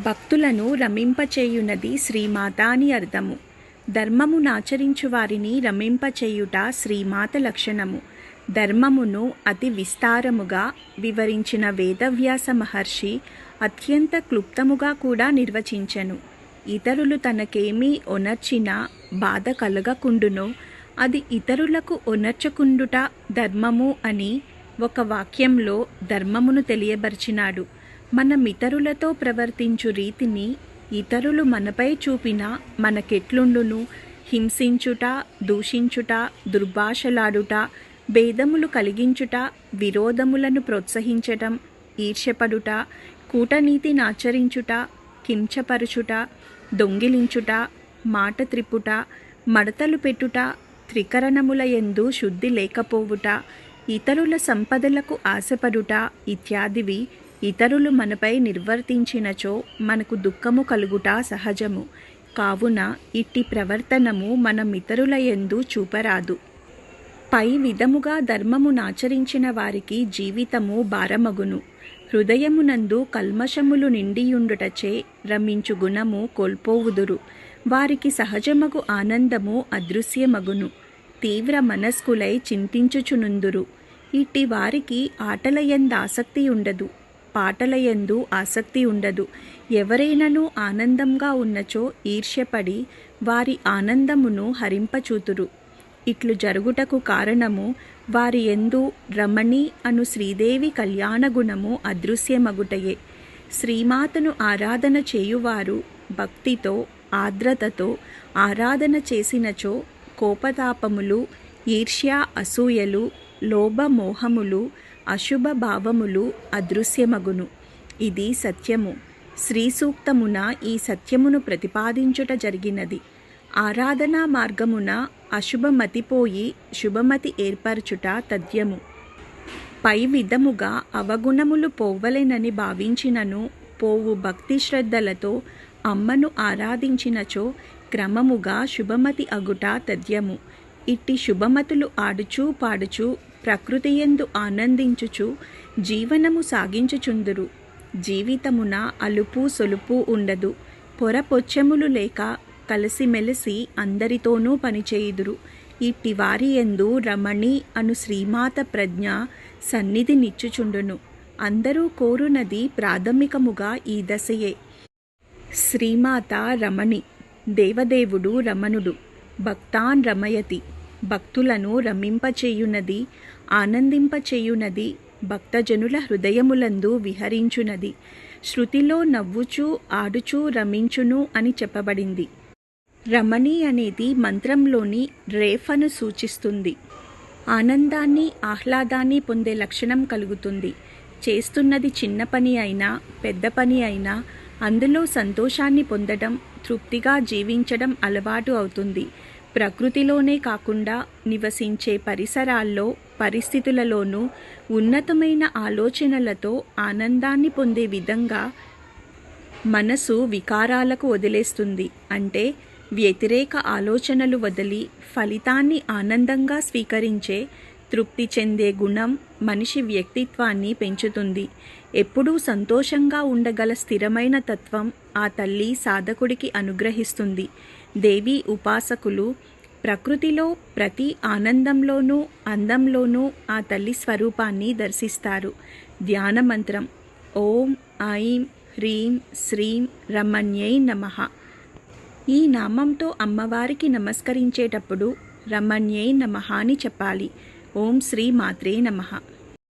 భక్తులను రమింపచేయునది శ్రీమాత అని అర్థము. ధర్మమునాచరించు వారిని రమింపచేయుట శ్రీమాత లక్షణము. ధర్మమును అతి విస్తారముగా వివరించిన వేదవ్యాస మహర్షి అత్యంత క్లుప్తముగా కూడా నిర్వచించెను. ఇతరులు తనకేమీ ఒనర్చినా బాధ కలగకుండునో అది ఇతరులకు ఒనర్చకుండుట ధర్మము అని ఒక వాక్యంలో ధర్మమును తెలియబర్చినాడు. మనం ఇతరులతో ప్రవర్తించు రీతిని ఇతరులు మనపై చూపిన మనకెట్లుండును? హింసించుట, దూషించుట, దుర్భాషలాడుట, భేదములు కలిగించుట, విరోధములను ప్రోత్సహించటం, ఈర్ష్యపడుట, కూటనీతినాచరించుట, కించపరుచుట, దొంగిలించుట, మాట త్రిప్పుట, మడతలు పెట్టుట, త్రికరణముల యందు శుద్ధి లేకపోవుట, ఇతరుల సంపదలకు ఆశపడుట ఇత్యాదివి ఇతరులు మనపై నిర్వర్తించినచో మనకు దుఃఖము కలుగుట సహజము. కావున ఇట్టి ప్రవర్తనము మనం ఇతరుల యందు చూపరాదు. పై విధముగా ధర్మమునాచరించిన వారికి జీవితము భారమగును. హృదయమునందు కల్మషములు నిండియుండుటచే రమించు గుణము కోల్పోవుదురు. వారికి సహజమగు ఆనందము అదృశ్యమగును. తీవ్ర మనస్కులై చింతించుచునుందురు. ఇట్టి వారికి ఆటలయందు ఆసక్తి ఉండదు, పాటలయందు ఆసక్తి ఉండదు. ఎవరైనను ఆనందంగా ఉన్నచో ఈర్ష్యపడి వారి ఆనందమును హరింపచూతురు. ఇట్లు జరుగుటకు కారణము వారి యందు రమణి అను శ్రీదేవి కళ్యాణగుణము అదృశ్యమగుటయే. శ్రీమాతను ఆరాధన చేయువారు భక్తితో ఆర్ద్రతతో ఆరాధన చేసినచో కోపతాపములు, ఈర్ష్య అసూయలు, లోభమోహములు, అశుభ భావములు అదృశ్యమగును. ఇది సత్యము. శ్రీ సూక్తమున ఈ సత్యమును ప్రతిపాదించుట జరిగినది. ఆరాధనా మార్గమున అశుభమతిపోయి శుభమతి ఏర్పరచుట తథ్యము. పై విధముగా అవగుణములు పోవలెనని భావించినను పోవు భక్తి శ్రద్ధలతో అమ్మను ఆరాధించినచో క్రమముగా శుభమతి అగుట తథ్యము. ఇట్టి శుభమతులు ఆడుచూ పాడుచూ ప్రకృతియందు ఆనందించుచు జీవనము సాగించుచుందురు. జీవితమున అలుపు సొలుపు ఉండదు. పొరపొచ్చెములు లేక కలిసిమెలిసి అందరితోనూ పనిచేయుదురు. ఇట్టి వారి యందు రమణి అను శ్రీమాత ప్రజ్ఞ సన్నిధినిచ్చుచుండును. అందరూ కోరునది ప్రాథమికముగా ఈ దశయే. శ్రీమాత రమణి, దేవదేవుడు రమణుడు. భక్తాన్ రమయతి, భక్తులను రమింపచేయునది, ఆనందింపచేయునది, భక్తజనుల హృదయములందు విహరించునది. శృతిలో నవ్వుచూ ఆడుచూ రమించును అని చెప్పబడింది. రమణి అనేది మంత్రంలోని రేఫను సూచిస్తుంది. ఆనందాన్ని ఆహ్లాదాన్ని పొందే లక్షణం కలుగుతుంది. చేస్తున్నది చిన్న పని అయినా పెద్ద పని అయినా అందులో సంతోషాన్ని పొందడం, తృప్తిగా జీవించడం అలవాటు అవుతుంది. ప్రకృతిలోనే కాకుండా నివసించే పరిసరాల్లో పరిస్థితులలోనూ ఉన్నతమైన ఆలోచనలతో ఆనందాన్ని పొందే విధంగా మనసు వికారాలకు వదిలేస్తుంది. అంటే వ్యతిరేక ఆలోచనలు వదిలి ఫలితాన్ని ఆనందంగా స్వీకరించే తృప్తి చెందే గుణం మనిషి వ్యక్తిత్వాన్ని పెంచుతుంది. ఎప్పుడూ సంతోషంగా ఉండగల స్థిరమైన తత్వం ఆ తల్లి సాధకుడికి అనుగ్రహిస్తుంది. దేవి ఉపాసకులు ప్రకృతిలో ప్రతి ఆనందంలోనూ అందంలోనూ ఆ తల్లి స్వరూపాన్ని దర్శిస్తారు. ధ్యాన మంత్రం ఓం ఐం హ్రీం శ్రీం రమణ్యై నమః. ఈ నామంతో అమ్మవారికి నమస్కరించేటప్పుడు రమణ్యై నమః అని చెప్పాలి. ఓం శ్రీ మాత్రే నమః.